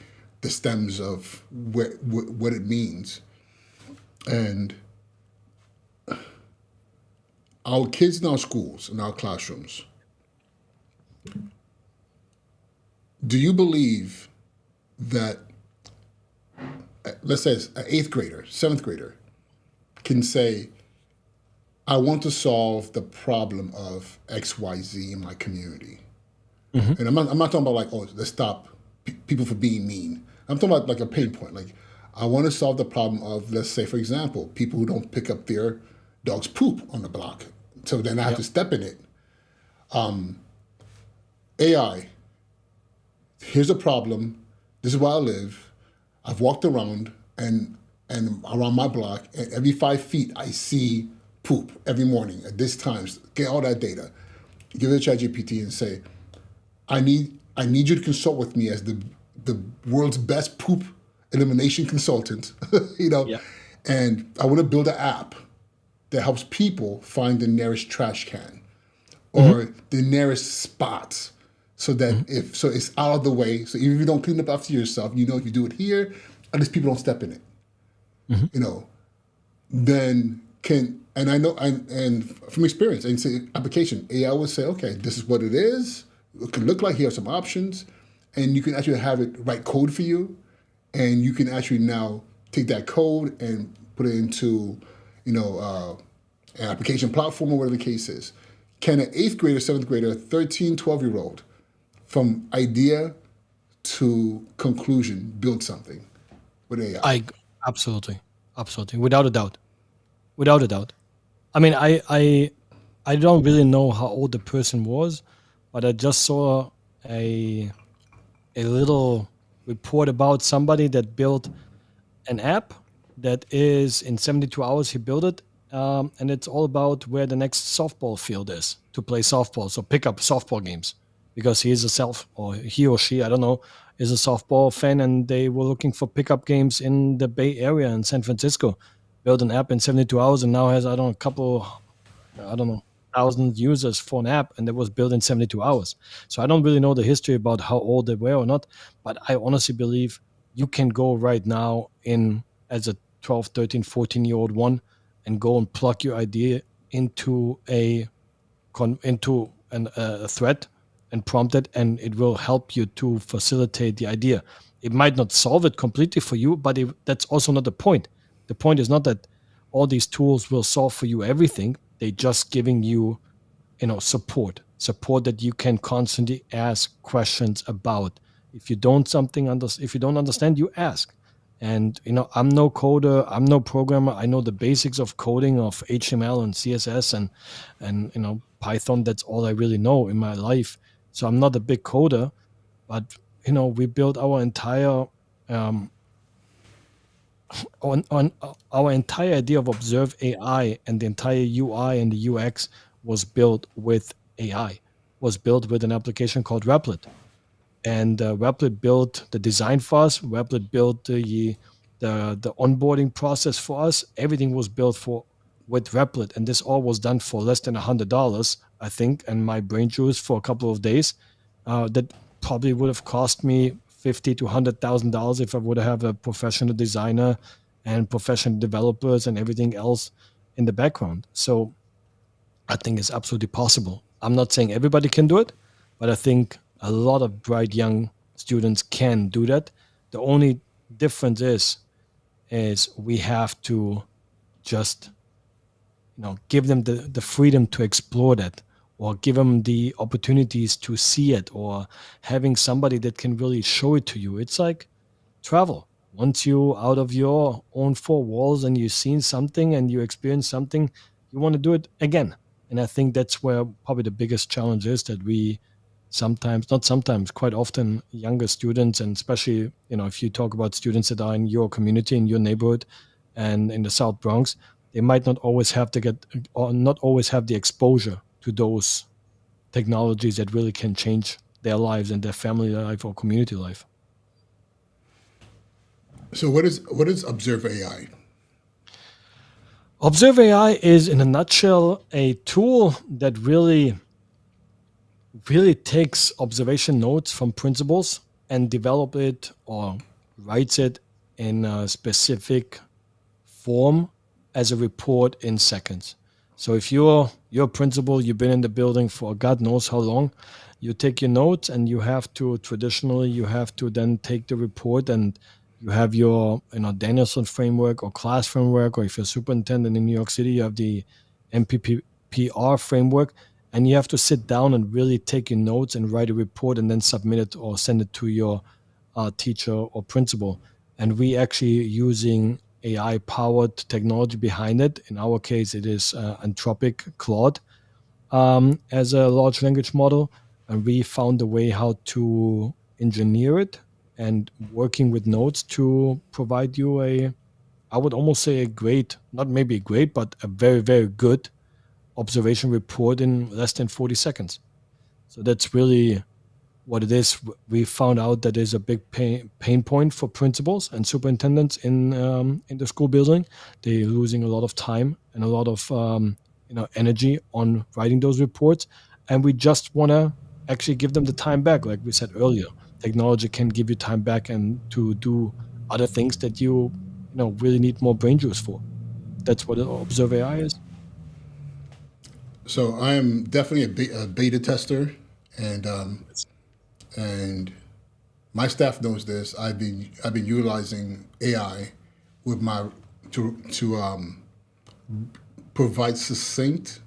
stems of what it means? And our kids in our schools, in our classrooms, do you believe that, let's say an 8th grader, 7th grader, can say, I want to solve the problem of XYZ in my community? And I'm not talking about like, oh, let's stop people from being mean. I'm talking about like a pain point. Like, I want to solve the problem of, let's say, for example, people who don't pick up their dog's poop on the block. So then I have to step in it. AI, here's a problem. This is where I live. I've walked around and around my block, and every 5 feet I see poop every morning at this time. Get all that data. Give it to ChatGPT and say, I need you to consult with me as the world's best poop elimination consultant, Yeah. and I want to build an app that helps people find the nearest trash can or the nearest spots, so that so it's out of the way. So even if you don't clean up after yourself, if you do it here, at least people don't step in it. Then and I know and from experience and say application, AI would say, okay, this is what it is. It could look like, here are some options, and you can actually have it write code for you, and you can actually now take that code and put it into an application platform or whatever the case is. Can an 8th grader, 7th grader, 13, 12-year-old, from idea to conclusion, build something with AI? Absolutely, without a doubt. I mean, I don't really know how old the person was, but I just saw a little report about somebody that built an app that is in 72 hours. He built it, and it's all about where the next softball field is to play softball. So pick up softball games, because he or she, I don't know, is a softball fan, and they were looking for pickup games in the Bay Area in San Francisco. Built an app in 72 hours and now has, a couple, 1,000 users for an app, and it was built in 72 hours. So I don't really know the history about how old they were or not, but I honestly believe you can go right now in as a 12, 13, 14-year-old one and go and plug your idea into a thread and prompt it, and it will help you to facilitate the idea. It might not solve it completely for you, but that's also not the point. The point is not that all these tools will solve for you everything. They're just giving you, support that you can constantly ask questions about. If you don't understand, you ask. And I'm no coder, I'm no programmer. I know the basics of coding of HTML and CSS and Python. That's all I really know in my life. So I'm not a big coder, but we built our entire on our entire idea of Obzerv.ai, and the entire UI and the UX was built with AI, was built with an application called Replit. And Replit built the design for us. Replit built the onboarding process for us. Everything was built with Replit, and this all was done for less than $100, I think, and my brain juice for a couple of days. That probably would have cost me $50,000 to $100,000 if I would have a professional designer and professional developers and everything else in the background. So I think it's absolutely possible. I'm not saying everybody can do it, but I think a lot of bright young students can do that. The only difference is we have to just give them the freedom to explore that, or give them the opportunities to see it, or having somebody that can really show it to you. It's like travel. Once you out of your own four walls and you've seen something and you experience something, you want to do it again. And I think that's where probably the biggest challenge is, that we quite often, younger students, and especially, if you talk about students that are in your community, in your neighborhood and in the South Bronx, they might not always have the exposure to those technologies that really can change their lives and their family life or community life. So what is Obzerv.ai? Obzerv.ai is, in a nutshell, a tool that really takes observation notes from principals and develop it or writes it in a specific form as a report in seconds. So if you're a principal, you've been in the building for God knows how long, you take your notes, and you have to then take the report, and you have your Danielson framework or class framework, or if you're superintendent in New York City, you have the MPPR framework, and you have to sit down and really take your notes and write a report and then submit it or send it to your teacher or principal. And we actually using AI-powered technology behind it. In our case, it is Anthropic Claude as a large language model, and we found a way how to engineer it and working with notes to provide you a I would almost say not maybe great, but a very, very good observation report in less than 40 seconds. So that's really what it is. We found out that there's a big pain point for principals and superintendents in the school building. They're losing a lot of time and a lot of energy on writing those reports, and we just want to actually give them the time back. Like we said earlier, technology can give you time back and to do other things that you really need more brain juice for. That's what Obzerv AI is. So I am definitely a beta tester, and my staff knows this. I've been utilizing AI with my to provide succinct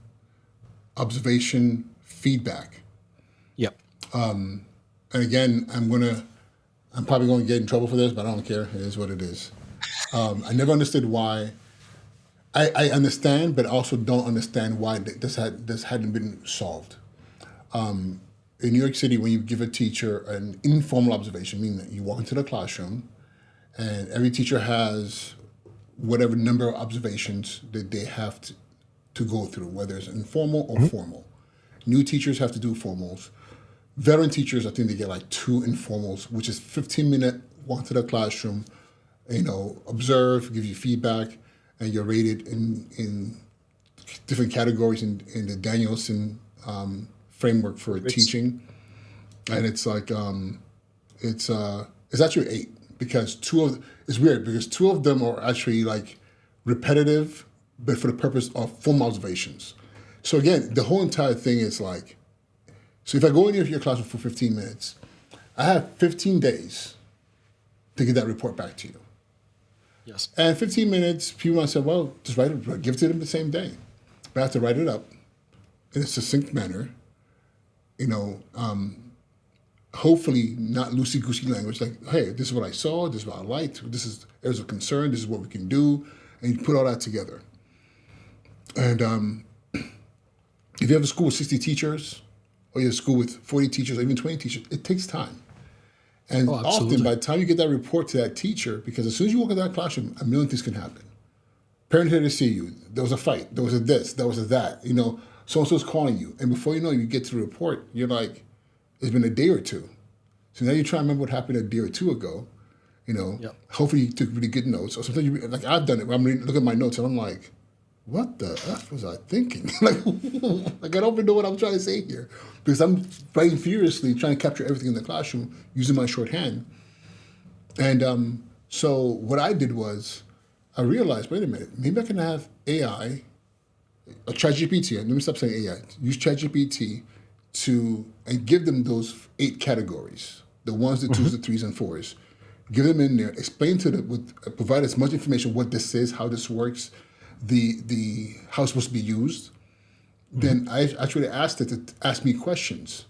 observation feedback. Yeah. And again, I'm probably going to get in trouble for this, but I don't care. It is what it is. I never understood why. I understand, but also don't understand why this hadn't been solved. In New York City, when you give a teacher an informal observation, meaning that you walk into the classroom, and every teacher has whatever number of observations that they have to go through, whether it's informal or formal. New teachers have to do formals. Veteran teachers, I think they get like 2 informals, which is 15-minute walk to the classroom, observe, give you feedback, and you're rated in different categories in the Danielson framework for teaching. And it's like it's actually 8 because it's weird because 2 of them are actually like repetitive, but for the purpose of formal observations. So again, the whole entire thing is like, so if I go into your classroom for 15 minutes, I have 15 days to get that report back to you. Yes. And 15 minutes, people might say, well, just write it, give it to them the same day. But I have to write it up in a succinct manner, hopefully not loosey-goosey language, like, hey, this is what I saw, this is what I liked, this is areas of concern, this is what we can do, and you put all that together. And if you have a school with 60 teachers, or you have a school with 40 teachers, or even 20 teachers, it takes time. And often, by the time you get that report to that teacher, because as soon as you walk into that classroom, a million things can happen. Parent here to see you. There was a fight. There was a this. There was a that. So-and-so's calling you. And before you know it, you get to the report, you're like, it's been a day or two. So now you're trying to remember what happened a day or two ago. Yep. Hopefully you took really good notes. Or sometimes like I've done it. I'm looking at my notes and I'm like, what the F was I thinking? like I don't even know what I'm trying to say here. Because I'm writing furiously, trying to capture everything in the classroom using my shorthand. And so what I did was I realized, wait a minute, maybe I can have AI, a ChatGPT, let me stop saying AI, use ChatGPT and give them those 8 categories, the 1s, the 2s, the 3s, and 4s. Give them in there, explain to them, provide as much information what this is, how this works, the how it's supposed to be used. Then I actually asked it to ask me questions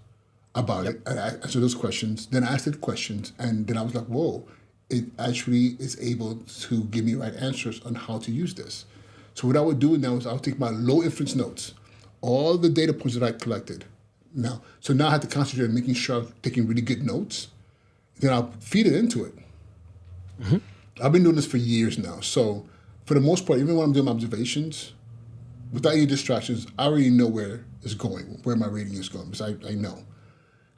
about it. And I answered those questions. Then I asked it questions, and then I was like, whoa, it actually is able to give me right answers on how to use this. So what I would do now is I would take my low inference notes, all the data points that I collected. Now I have to concentrate on making sure I'm taking really good notes. Then I'll feed it into it. I've been doing this for years now. So for the most part, even when I'm doing my observations, without any distractions, I already know where it's going, where my rating is going, because I know.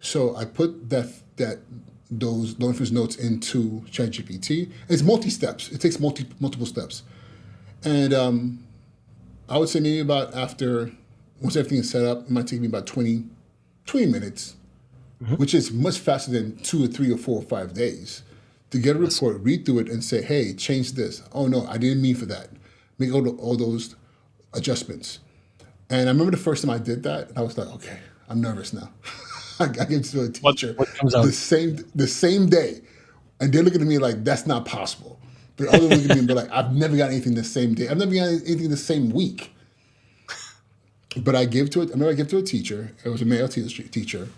So I put those low inference notes into ChatGPT. It's multi-steps. It takes multiple steps. And I would say maybe about once everything is set up, it might take me about 20 minutes, which is much faster than 2 or 3 or 4 or 5 days to get a report, read through it, and say, hey, change this. Oh, no, I didn't mean for that. Make all those adjustments. And I remember the first time I did that, and I was like, okay, I'm nervous now. I gave it to a teacher What comes out? the same day. And they're looking at me like, that's not possible. But others look at me and be like, I've never got anything the same day. I've never got anything the same week. But I gave to it. I remember I gave to a teacher. It was a male teacher.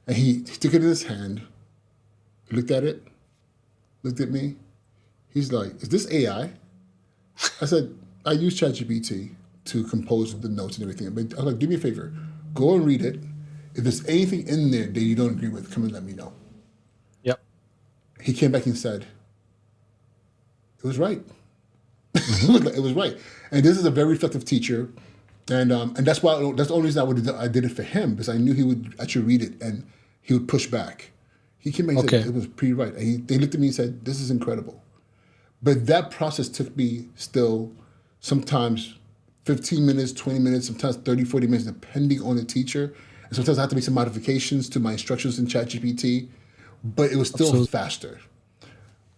And he took it in his hand, looked at it, looked at me. He's like, is this AI? I said, I use ChatGPT to compose the notes and everything. But I was like, do me a favor. Go and read it. If there's anything in there that you don't agree with, come and let me know. Yep. He came back and said, it was right. Hmm. It was right. And this is a very reflective teacher, and that's the only reason I did it for him, because I knew he would actually read it and he would push back. He came and said Okay. it was pretty right. And they looked at me and said, "This is incredible." But that process took me still sometimes 15 minutes, 20 minutes, sometimes 30, 40 minutes, depending on the teacher. And sometimes I had to make some modifications to my instructions in ChatGPT, but it was still Absolutely. faster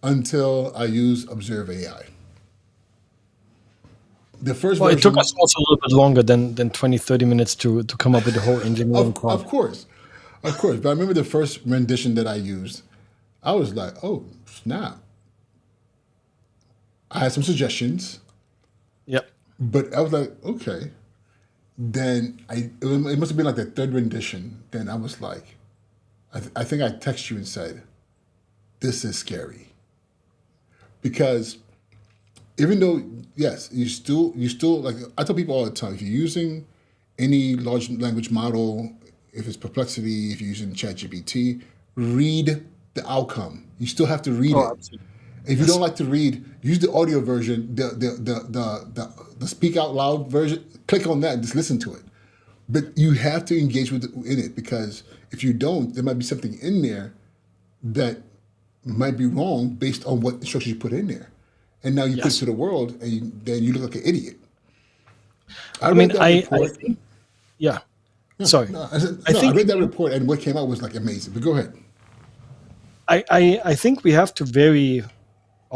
until I used Obzerv.ai. The first Well, it took version, us also a little bit longer than 20, 30 minutes to come up with the whole engineering of part. course, of course. But I remember the first rendition that I used, I was like, oh, snap. I had some suggestions, Yep. but I was like, okay. Then it must have been like the third rendition. Then I was like, I think I texted you and said, this is scary. Because even though, yes, you still, like, I tell people all the time, if you're using any large language model, if it's Perplexity, if you're using ChatGPT, read the outcome. You still have to read Oh, it. absolutely. If you don't Yes. like to read, use the audio version, the speak out loud version. Click on that and just listen to it. But you have to engage in it, because if you don't, there might be something in there that might be wrong based on what instructions you put in there. And now you put it Yes. to the world, and then you look like an idiot. I I read mean, that I report. think, yeah. No, Sorry. no, I I think read that report, and what came out was like amazing. But go ahead. I think we have to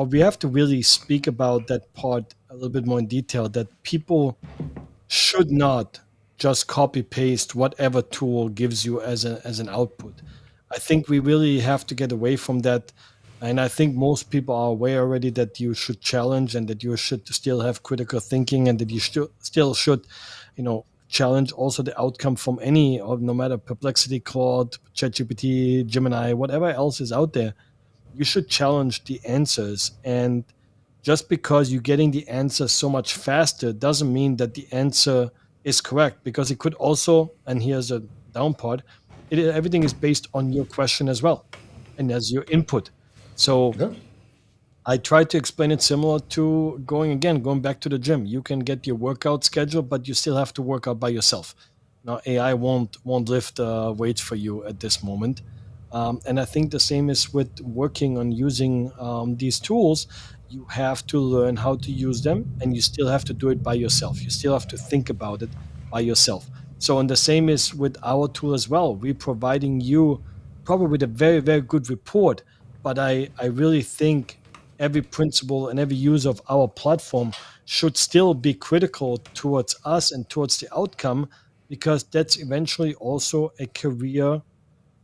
we have to really speak about that part a little bit more in detail, that people should not just copy paste whatever tool gives you as an output. I think we really have to get away from that. And I think most people are aware already that you should challenge, and that you should still have critical thinking, and that you still should, challenge also the outcome from any, or no matter Perplexity, Claude, ChatGPT, Gemini, whatever else is out there. You should challenge the answers. And just because you're getting the answer so much faster doesn't mean that the answer is correct, because it could also, and here's a down part, everything is based on your question as well, and as your input. So Yeah. I try to explain it similar to going back to the gym. You can get your workout schedule, but you still have to work out by yourself. Now AI won't lift weights for you at this moment. And I think the same is with working on using these tools. You have to learn how to use them, and you still have to do it by yourself. You still have to think about it by yourself. So, and the same is with our tool as well. We're providing you probably with a very, very good report, but I really think every principal and every user of our platform should still be critical towards us and towards the outcome, because that's eventually also a career,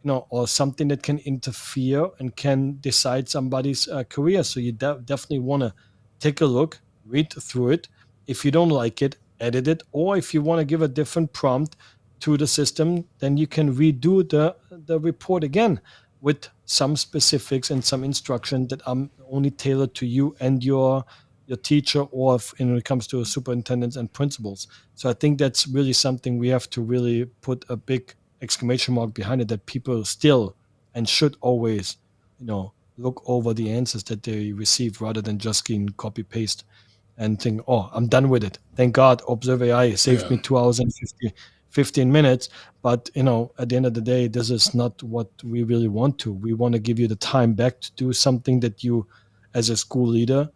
or something that can interfere and can decide somebody's career. So you definitely want to take a look, read through it. If you don't like it, edit it. Or if you want to give a different prompt to the system, then you can redo the report again with some specifics and some instruction that are only tailored to you and your teacher, or if, when it comes to superintendents and principals. So I think that's really something we have to really put a big exclamation mark behind it, that people still and should always, look over the answers that they receive, rather than just getting copy paste and think, oh, I'm done with it. Thank God Obzerv AI saved Yeah. me 2 hours and 15 minutes. But at the end of the day, this is not what we really want to. We want to give you the time back to do something that you, as a school leader,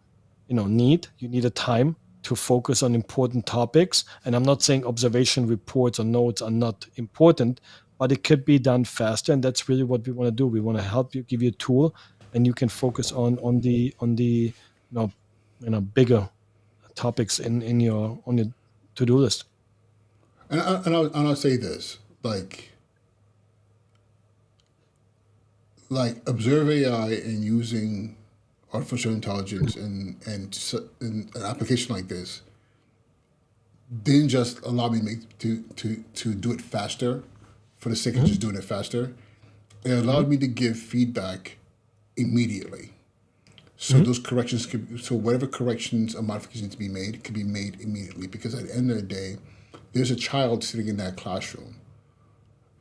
you need a time to focus on important topics. And I'm not saying observation reports or notes are not important, but it could be done faster. And that's really what we want to do. We want to help you, give you a tool, and you can focus on the bigger topics in your on your to-do list. And I'll say this, like Observe AI and using artificial intelligence and an application like this didn't just allow me to do it faster for the sake of Mhm. just doing it faster. It allowed Mhm. me to give feedback immediately. So Mhm. those corrections so whatever corrections or modifications to be made could be made immediately, because at the end of the day, there's a child sitting in that classroom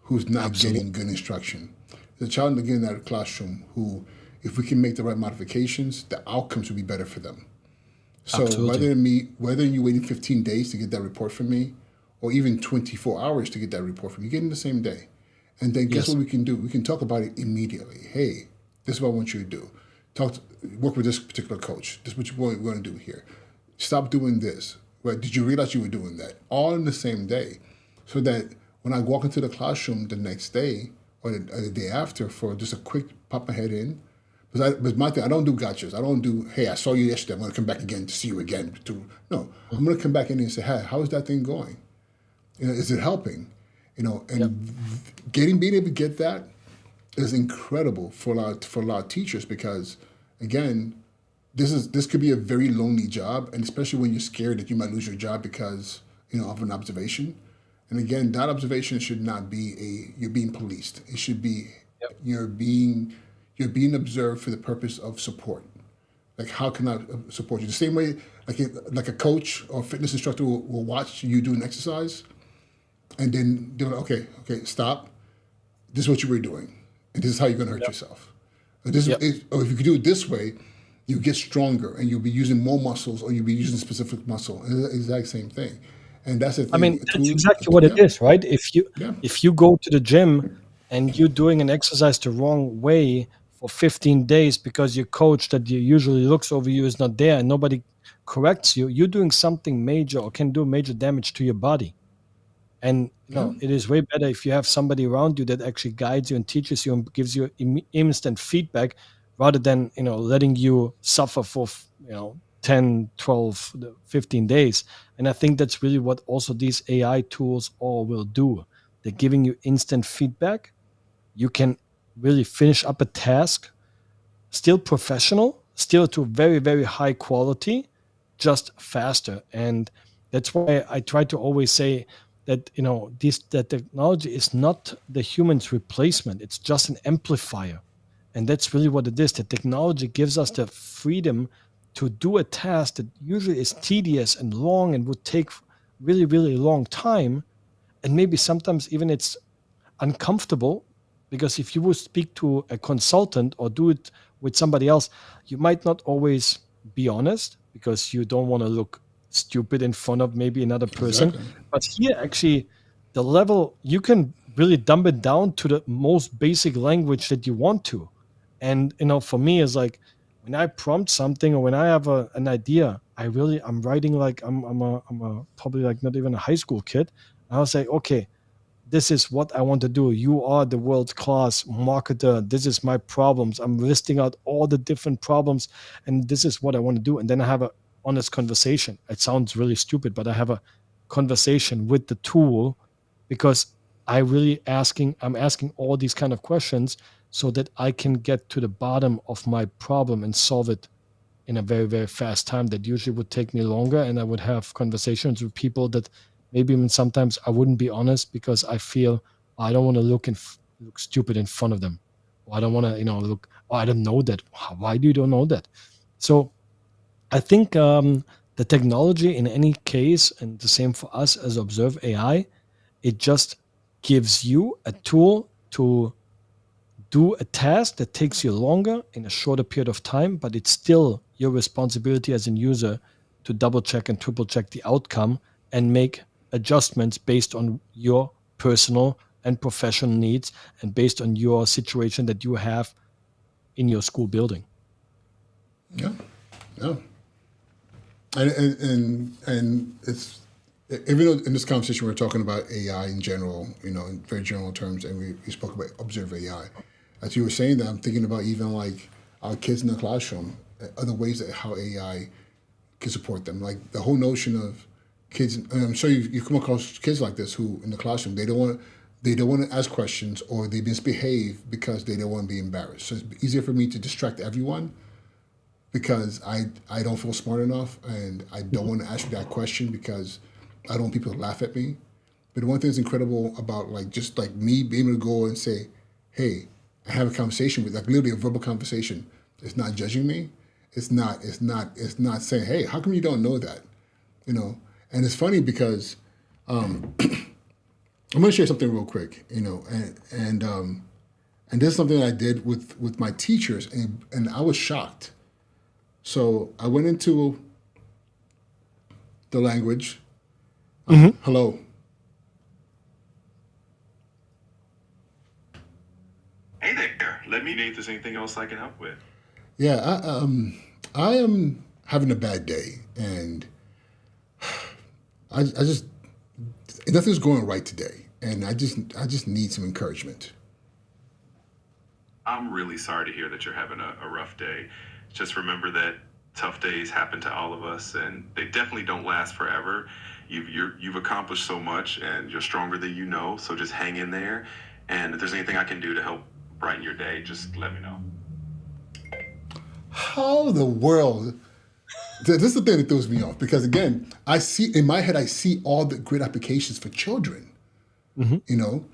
who's not Absolutely. getting good instruction. There's a child again in that classroom who, if we can make the right modifications, the outcomes will be better for them. So Absolutely. whether you waiting 15 days to get that report from me, or even 24 hours to get that report from me, you get it in the same day. And then guess what Yes. we can do? We can talk about it immediately. Hey, this is what I want you to do. Work with this particular coach. This is what we're going to do here. Stop doing this. Right? Did you realize you were doing that? All in the same day. So that when I walk into the classroom the next day or the day after for just a quick pop my head in, but my thing, I don't do gotchas. I don't do, hey, I saw you yesterday. I'm going to come back again to see you again. No, I'm going to come back in and say, hey, how is that thing going? Is it helping? Yep. And being able to get that is incredible for a lot of teachers because, again, this could be a very lonely job, and especially when you're scared that you might lose your job because of an observation. And again, that observation should not be you're being policed. It should be Yep. you're being you're being observed for the purpose of support. Like, how can I support you? The same way, like a coach or fitness instructor will watch you do an exercise, and then they're like, okay, stop. This is what you were doing, and this is how you're going to hurt Yep. yourself. Yep. Or if you could do it this way, you get stronger, and you'll be using more muscles, or you'll be using specific muscle. And it's the exact same thing, and that's the I mean, thing. that's exactly what it Yeah, is, right? yeah, If you go to the gym and you're doing an exercise the wrong way for 15 days because your coach that you usually looks over you is not there and nobody corrects you, you're doing something major or can do major damage to your body. And yeah, it is way better if you have somebody around you that actually guides you and teaches you and gives you instant feedback rather than letting you suffer for 10, 12, 15 days. And I think that's really what also these AI tools all will do. They're giving you instant feedback. You can really finish up a task still professional, still to very, very high quality, just faster. And that's why I try to always say that that technology is not the human's replacement. It's just an amplifier. And that's really what it is. The technology gives us the freedom to do a task that usually is tedious and long and would take really, really long time. And maybe sometimes even it's uncomfortable because if you would speak to a consultant or do it with somebody else, you might not always be honest because you don't want to look stupid in front of maybe another person. exactly. But here, actually, the level you can really dumb it down to the most basic language that you want to. And for me, it's like when I prompt something or when I have an idea, I'm writing like I'm a probably like not even a high school kid. I'll say, okay, this is what I want to do. You are the world class marketer. This is my problems. I'm listing out all the different problems, and this is what I want to do. And then I have a honest conversation. It sounds really stupid, but I have a conversation with the tool because I'm asking all these kind of questions so that I can get to the bottom of my problem and solve it in a very, very fast time that usually would take me longer. And I would have conversations with people that maybe even sometimes I wouldn't be honest because I feel I don't want to look stupid in front of them. Or I don't want to, look, oh, I don't know that. Why do you don't know that? So I think the technology in any case, and the same for us as Obzerv AI, it just gives you a tool to do a task that takes you longer in a shorter period of time, but it's still your responsibility as a user to double check and triple check the outcome and make adjustments based on your personal and professional needs and based on your situation that you have in your school building. Yeah, yeah. And it's, even though in this conversation we're talking about AI in general, in very general terms, and we spoke about Obzerv.ai. As you were saying that, I'm thinking about even like our kids in the classroom, other ways that how AI can support them. Like the whole notion of kids, and I'm sure you come across kids like this who in the classroom they don't want to ask questions, or they misbehave because they don't want to be embarrassed. So it's easier for me to distract everyone because I don't feel smart enough, and I don't want to ask you that question because I don't want people to laugh at me. But the one thing that's incredible about just like me being able to go and say, hey, I have a conversation with, like, literally a verbal conversation. It's not judging me. It's not saying, hey, how come you don't know that? And it's funny because I'm going to share something real quick, and this is something that I did with my teachers, and I was shocked. So I went into the language. Mhm. Hello. Hey there. Let me know if there's anything else I can help with. Yeah, I am having a bad day, and I just nothing's going right today, and I just need some encouragement. I'm really sorry to hear that you're having a rough day. Just remember that tough days happen to all of us, and they definitely don't last forever. You've accomplished so much, and you're stronger than you know. So just hang in there. And if there's anything I can do to help brighten your day, just let me know. How the world? This is the thing that throws me off because again, I see in my head, I see all the great applications for children. Mhm. You know,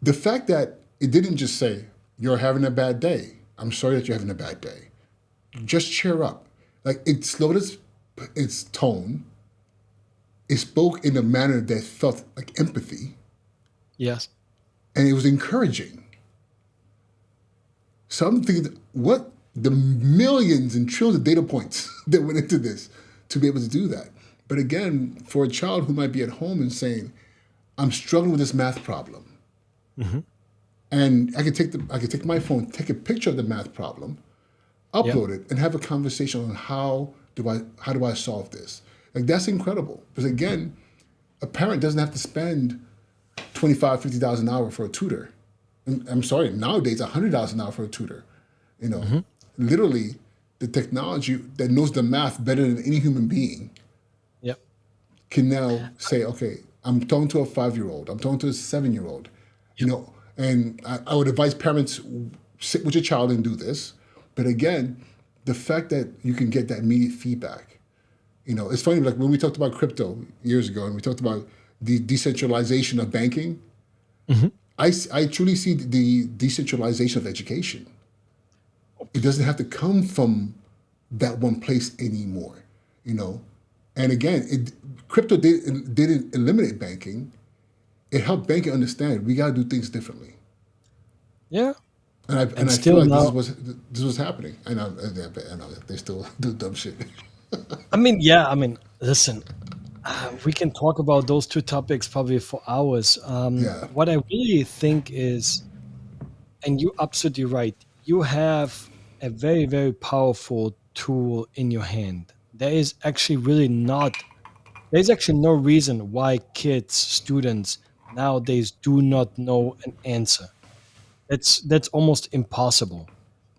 the fact that it didn't just say you're having a bad day. I'm sorry that you're having a bad day. Just cheer up. Like it slowed its tone. It spoke in a manner that felt like empathy, Yes. and it was encouraging. So I'm thinking, what the millions and trillions of data points that went into this to be able to do that. But again, for a child who might be at home and saying, "I'm struggling with this math problem," Mhm. and I could take my phone, take a picture of the math problem, Yep. upload it, and have a conversation on how do I solve this. Like that's incredible because again, a parent doesn't have to spend 25, 50 dollars an hour for a tutor. And I'm sorry, nowadays $100 an hour for a tutor. You know, Mhm. literally the technology that knows the math better than any human being Yep. can now say, okay, I'm talking to a 5-year-old, I'm talking to a 7-year-old, you Yep. know, and I would advise parents sit with your child and do this. But again, the fact that you can get that immediate feedback, you know, it's funny, like when we talked about crypto years ago and we talked about the decentralization of banking, Mhm. I truly see the decentralization of education. It doesn't have to come from that one place anymore, you know. And again, crypto didn't eliminate banking. It helped banking understand we got to do things differently. Yeah. And And I feel still like now, this was happening. I know they still do dumb shit. I mean, yeah, I mean, listen, we can talk about those two topics probably for hours. Yeah, What I really think is, and you're absolutely right, you have a very, very powerful tool in your hand. There's actually no reason why kids, students nowadays do not know an answer. That's almost impossible.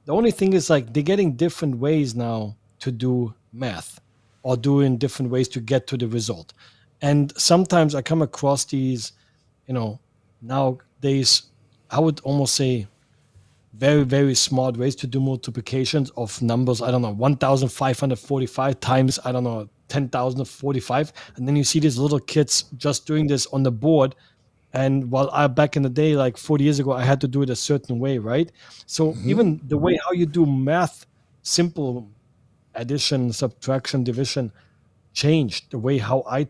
The only thing is like they're getting different ways now to do math or doing different ways to get to the result. And sometimes I come across these, you know, nowadays I would almost say very, very smart ways to do multiplications of numbers. I don't know, 1,545 times, I don't know, 10,045. And then you see these little kids just doing this on the board. And while I back in the day, like 40 years ago, I had to do it a certain way, right? So even the way how you do math, simple addition, subtraction, division, changed the way how I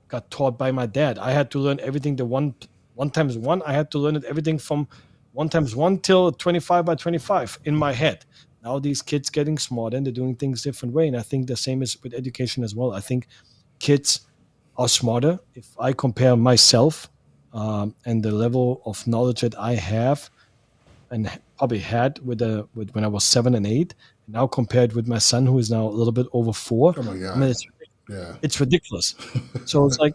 got taught by my dad. I had to learn everything one times one. I had to learn it everything from one times one till 25 by 25 in my head. Now these kids getting smarter and they're doing things different way. And I think the same is with education as well. I think kids are smarter. If I compare myself and the level of knowledge that I have and probably had with when I was 7 and 8, and now compared with my son who is now a little bit over 4, oh my I mean god, yeah, it's ridiculous. So it's like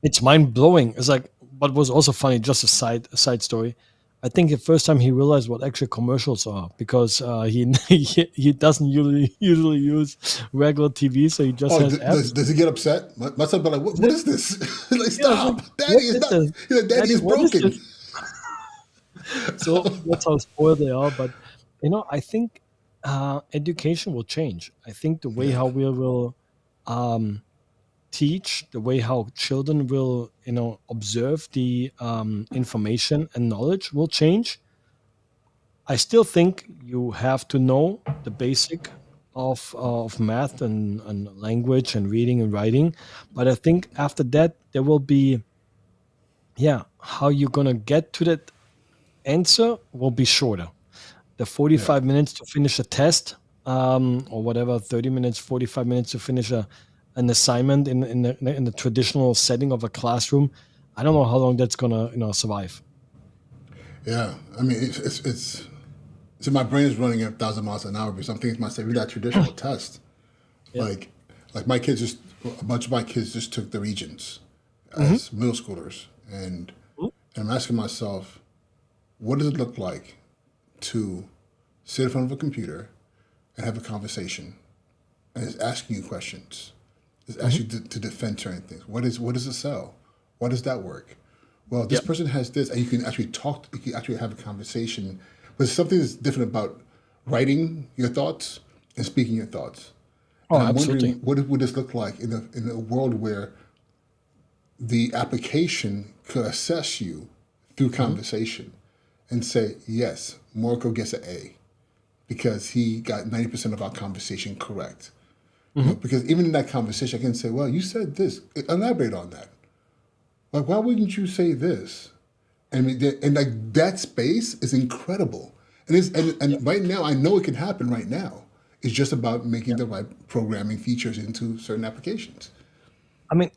it's mind blowing. It's like what was also funny, just a side story. I think the first time he realized what actually commercials are because he doesn't usually use regular TV, so he just oh, has apps. does he get upset? My son be like, what is this? Like, Yeah, I was like, stop, what Daddy is is not. this? He's like, Daddy Daddy, is what is broken. this? So that's how spoiled they are. But I think education will change. I think the way Yeah, how we will um, teach, the way how children will observe the information and knowledge will change. I still think you have to know the basic of math and language and reading and writing, but I think after that there will be, yeah, how you're gonna get to that answer will be shorter. The yeah, 45 minutes to finish a test, or whatever, 30 minutes, 45 minutes to finish an assignment in the traditional setting of a classroom, I don't know how long that's gonna survive. Yeah, I mean, it's so my brain is running at 1,000 miles an hour because I'm thinking to myself, that traditional test, Yeah. like my kids just a bunch of my kids just took the Regents Hmm. as middle schoolers, and I'm asking myself, what does it look like to sit in front of a computer and have a conversation, and it's asking you questions, it's Hmm. asking you to defend certain things. What is a cell? What does that work? Well, this Yep. person has this, and you can actually talk. You can actually have a conversation. But something that's different about writing your thoughts and speaking your thoughts. Oh, And I'm absolutely. wondering, what would this look like in a world where the application could assess you through Hmm. conversation and say, yes, Marco gets an A because he got 90% of our conversation correct. Hmm. Because even in that conversation, I can say, well, you said this. Elaborate on that. Like, why wouldn't you say this? And like that space is incredible. And right now, I know it can happen right now. It's just about making the right programming features into certain applications. I mean,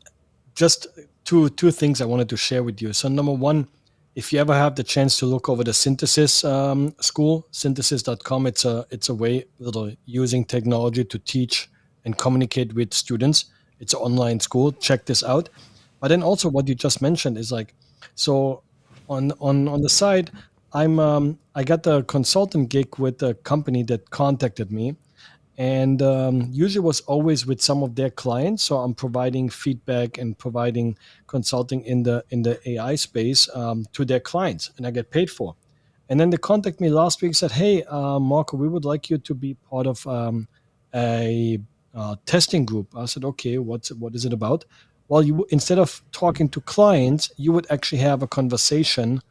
just two things I wanted to share with you. So number one, if you ever have the chance to look over the synthesis school, synthesis.com, it's a way using technology to teach and communicate with students. It's an online school. Check this out. But then also what you just mentioned is like, so on the side, I got a consultant gig with a company that contacted me, and usually was always with some of their clients, so I'm providing feedback and providing consulting in the AI space to their clients, and I get paid for. And then they contact me last week, said, hey, Marco, we would like you to be part of a testing group. I said, okay, what is it about? Well, instead of talking to clients, you would actually have a conversation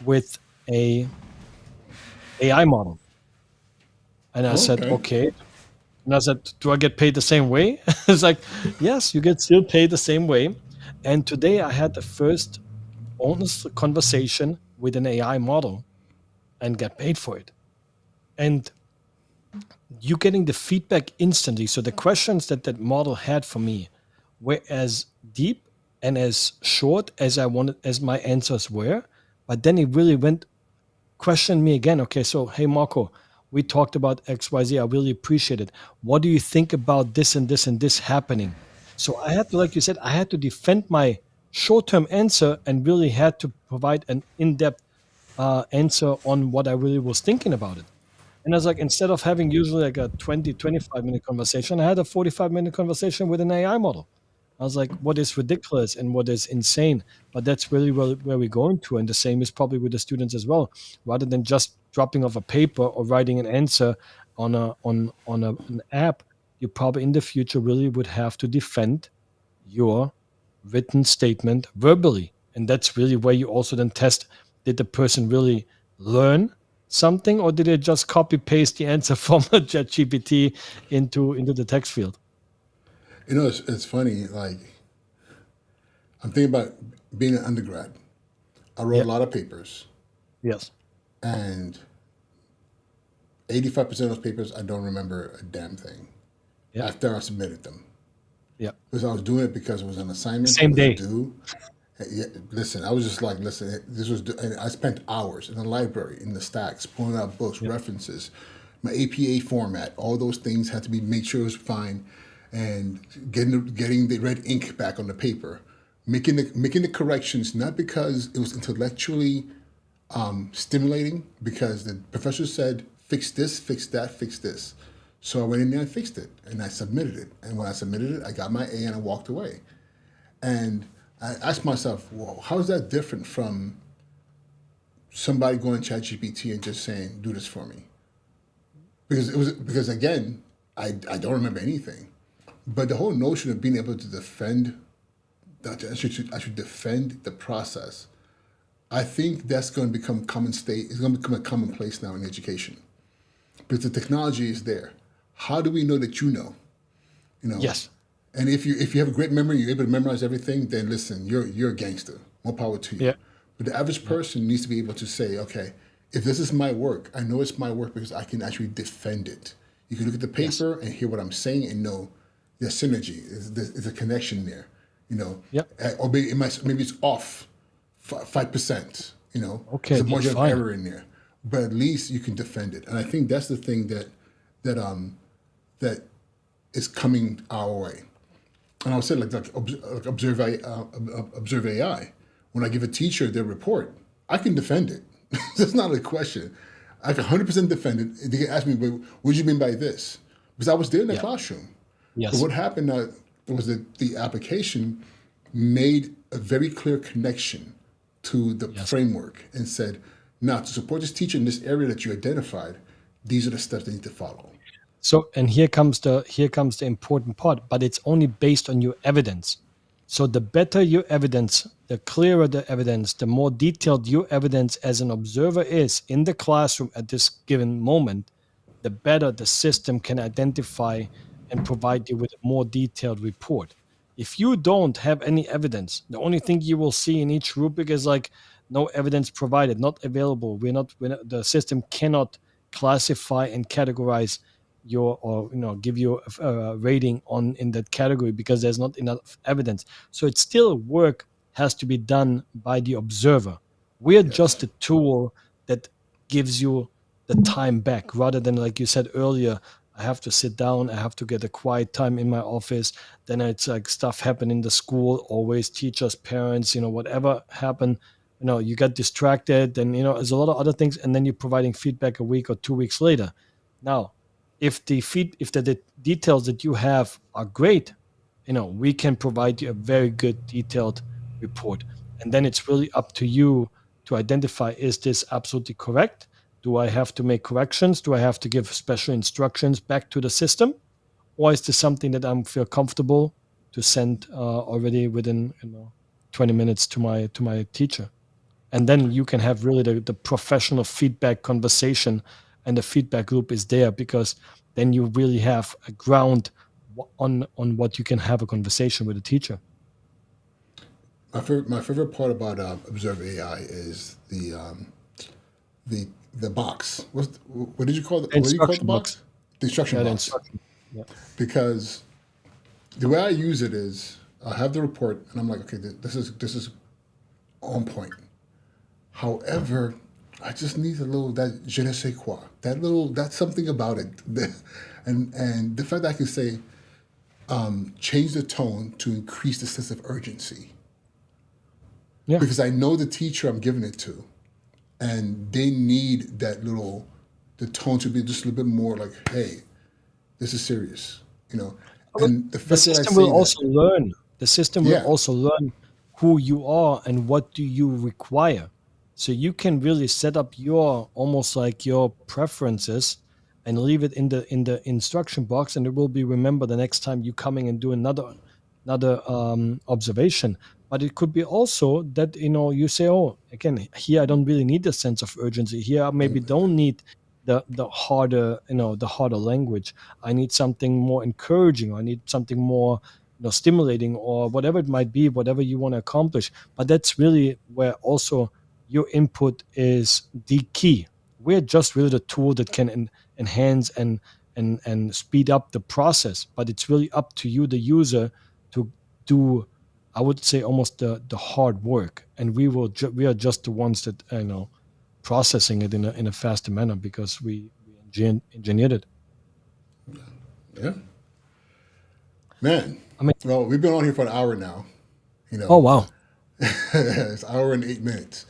with a AI model. And I Oh, said, okay. okay. And I said, do I get paid the same way? It's like, yes, you get still paid the same way. And today I had the first honest conversation with an AI model and get paid for it. And you getting the feedback instantly. So the questions that model had for me were as deep and as short as I wanted, as my answers were. But then it really went question me again. Okay, so hey Marco, we talked about XYZ. I really appreciate it. What do you think about this and this and this happening? So I had to, like you said, I had to defend my short-term answer and really had to provide an in-depth answer on what I really was thinking about it. And I was like, instead of having usually like a 20, 25-minute conversation, I had a 45-minute conversation with an AI model. I was like, what is ridiculous and what is insane? But that's really where we're going to. And the same is probably with the students as well. Rather than just dropping off a paper or writing an answer an app, you probably in the future really would have to defend your written statement verbally. And that's really where you also then test, did the person really learn something, or did they just copy paste the answer from a ChatGPT into the text field? It's funny. Like, I'm thinking about being an undergrad. I wrote Yeah. a lot of papers, Yes. and 85% of those papers, I don't remember a damn thing Yeah. after I submitted them. Yeah. Because I was doing it because it was an The assignment, it same was day. due. Yeah, listen, I was just like, listen, this was, and I spent hours in the library, in the stacks, pulling out books, Yeah. references, my APA format, all those things had to be made sure it was fine, and getting the red ink back on the paper, making the corrections, not because it was intellectually stimulating, because the professor said, fix this, fix that, fix this. So I went in there and fixed it, and I submitted it. And when I submitted it, I got my A and I walked away. And I asked myself, well, how is that different from somebody going to ChatGPT and just saying, do this for me? Because again, I don't remember anything. But the whole notion of being able to defend that I should defend the process. I think that's going to become common state. It's going to become a commonplace now in education because the technology is there. How do we know that you know? You know, Yes. and if you have a great memory, you're able to memorize everything. Then listen, you're a gangster. More power to you. Yeah. But the average Yeah. person needs to be able to say, okay, if this is my work, I know it's my work because I can actually defend it. You can look at the Yes. paper and hear what I'm saying and know there's synergy. There's a connection there, you know. Yeah. Or maybe it's off 5%. You know, Okay, there's a that's margin of fine. error in there, but at least you can defend it. And I think that's the thing that is coming our way. And I would say like Obzerv AI. When I give a teacher their report, I can defend it. That's not a question. I can 100% defend it. They can ask me, "But what do you mean by this?" Because I was there in the Yeah. classroom. But Yes. what happened was that the application made a very clear connection to the Yes. framework and said, now to support this teacher in this area that you identified, these are the steps they need to follow. So, and here comes the important part, but it's only based on your evidence. So the better your evidence, the clearer the evidence, the more detailed your evidence as an observer is in the classroom at this given moment, the better the system can identify and provide you with a more detailed report. If you don't have any evidence, the only thing you will see in each rubric is like no evidence provided, not available. The system cannot classify and categorize your, or give you a rating on in that category because there's not enough evidence. So it's still work has to be done by the observer. We're just Yes. a tool that gives you the time back, rather than, like you said earlier, I have to sit down, I have to get a quiet time in my office, then it's like stuff happen in the school, always teachers, parents, whatever happened, you get distracted, and there's a lot of other things, and then you're providing feedback a week or 2 weeks later. Now, if the details that you have are great, we can provide you a very good detailed report. And then it's really up to you to identify, is this absolutely correct? Do I have to make corrections? Do I have to give special instructions back to the system? Or is this something that I feel comfortable to send already within 20 minutes to my teacher? And then you can have really the professional feedback conversation, and the feedback loop is there, because then you really have a ground on what you can have a conversation with a teacher. My favorite part about Obzerv AI is the box. What did you call it? The What do you call the instruction box. box? The instruction Yeah, the box. instruction. Yeah. Because the way I use it is I have the report and I'm like, okay, this is on point. However, I just need a little that je ne sais quoi. That's something about it. And the fact that I can say change the tone to increase the sense of urgency. Yeah. Because I know the teacher I'm giving it to, and they need the tone to be just a little bit more like, hey, this is serious, And the The fact that I system say will that, also learn. The system will yeah, also learn who you are and what do you require. So you can really set up your, almost like your preferences, and leave it in the instruction box, and it will be remembered the next time you coming and do another observation. But it could be also that you say, oh, again, here I don't really need the sense of urgency. Here I maybe don't need the harder language. I need something more encouraging. I need something more stimulating, or whatever it might be, whatever you want to accomplish. But that's really where also your input is the key. We're just really the tool that can enhance and speed up the process. But it's really up to you, the user, to do, I would say, almost the hard work. And we are just the ones that processing it in a faster manner, because we engineered it. yeah, man. I mean, Well, we've been on here for an hour now. oh wow. It's an hour and 8 minutes.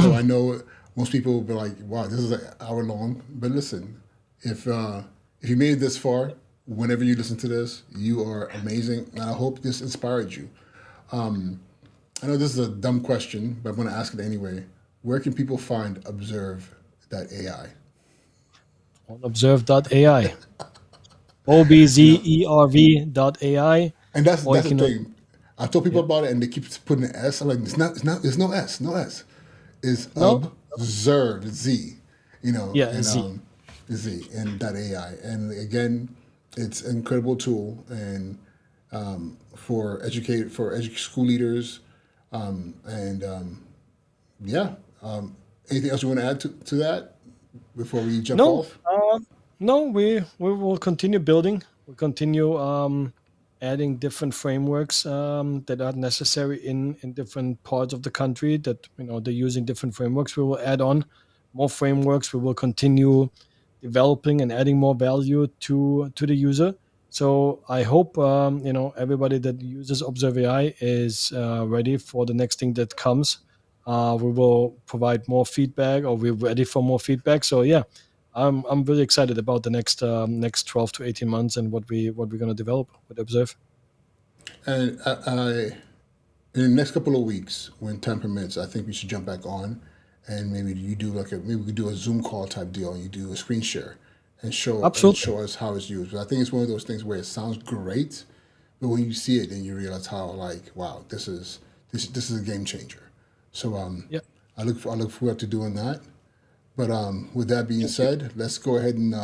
So I know most people will be like, wow, this is an hour long. But listen, if you made it this far, whenever you listen to this, you are amazing. And I hope this inspired you. I know this is a dumb question, but I'm going to ask it anyway. Where can people find Obzerv.ai? On Obzerv.ai. Obzerv.ai. And that's Or you the can thing. I told people about it, and they keep putting an S. I'm like, it's not. There's no S. No S. It's No? Obzerv Z. Yeah, and Z. Z and .ai. And again, it's an incredible tool, and for school leaders, yeah. Anything else you want to add to that before we jump No, off? no, we will continue building. We continue adding different frameworks that are necessary in different parts of the country. That they're using different frameworks. We will add on more frameworks. We will continue developing and adding more value to the user. So I hope everybody that uses Obzerv.ai is ready for the next thing that comes. We will provide more feedback, or we're ready for more feedback. So yeah, I'm really excited about the next 12 to 18 months and what we're going to develop with Obzerv. And in the next couple of weeks, when time permits, I think we should jump back on, and maybe you do maybe we could do a Zoom call type deal, and you do a screen share, and Absolutely. show us how it's used. But I think it's one of those things where it sounds great, but when you see it, then you realize how wow, this is a game changer. So Yeah. I look forward to doing that. But with that being Thank you. said, let's go ahead and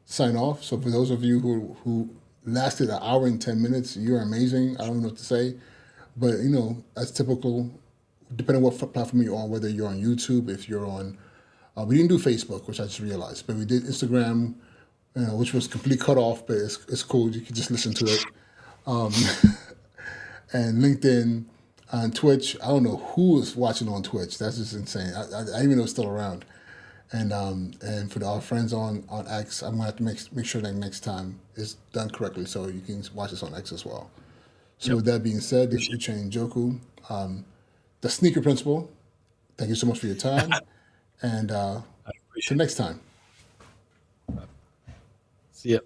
sign off. So for those of you who lasted an hour and 10 minutes, you're amazing. I don't know what to say, but as typical, depending on what platform you're on, whether you're on YouTube, if you're on, we didn't do Facebook, which I just realized, but we did Instagram, which was completely cut off, but it's cool. You can just listen to it. And LinkedIn and Twitch. I don't know who is watching on Twitch. That's just insane. I didn't even know it's still around. And for our friends on X, I'm gonna have to make sure that next time it's done correctly, so you can watch this on X as well. So Yep. with that being said, this is Appreciate Uche and Joku, the sneaker principal. Thank you so much for your time, and I till appreciate it. next time. See ya.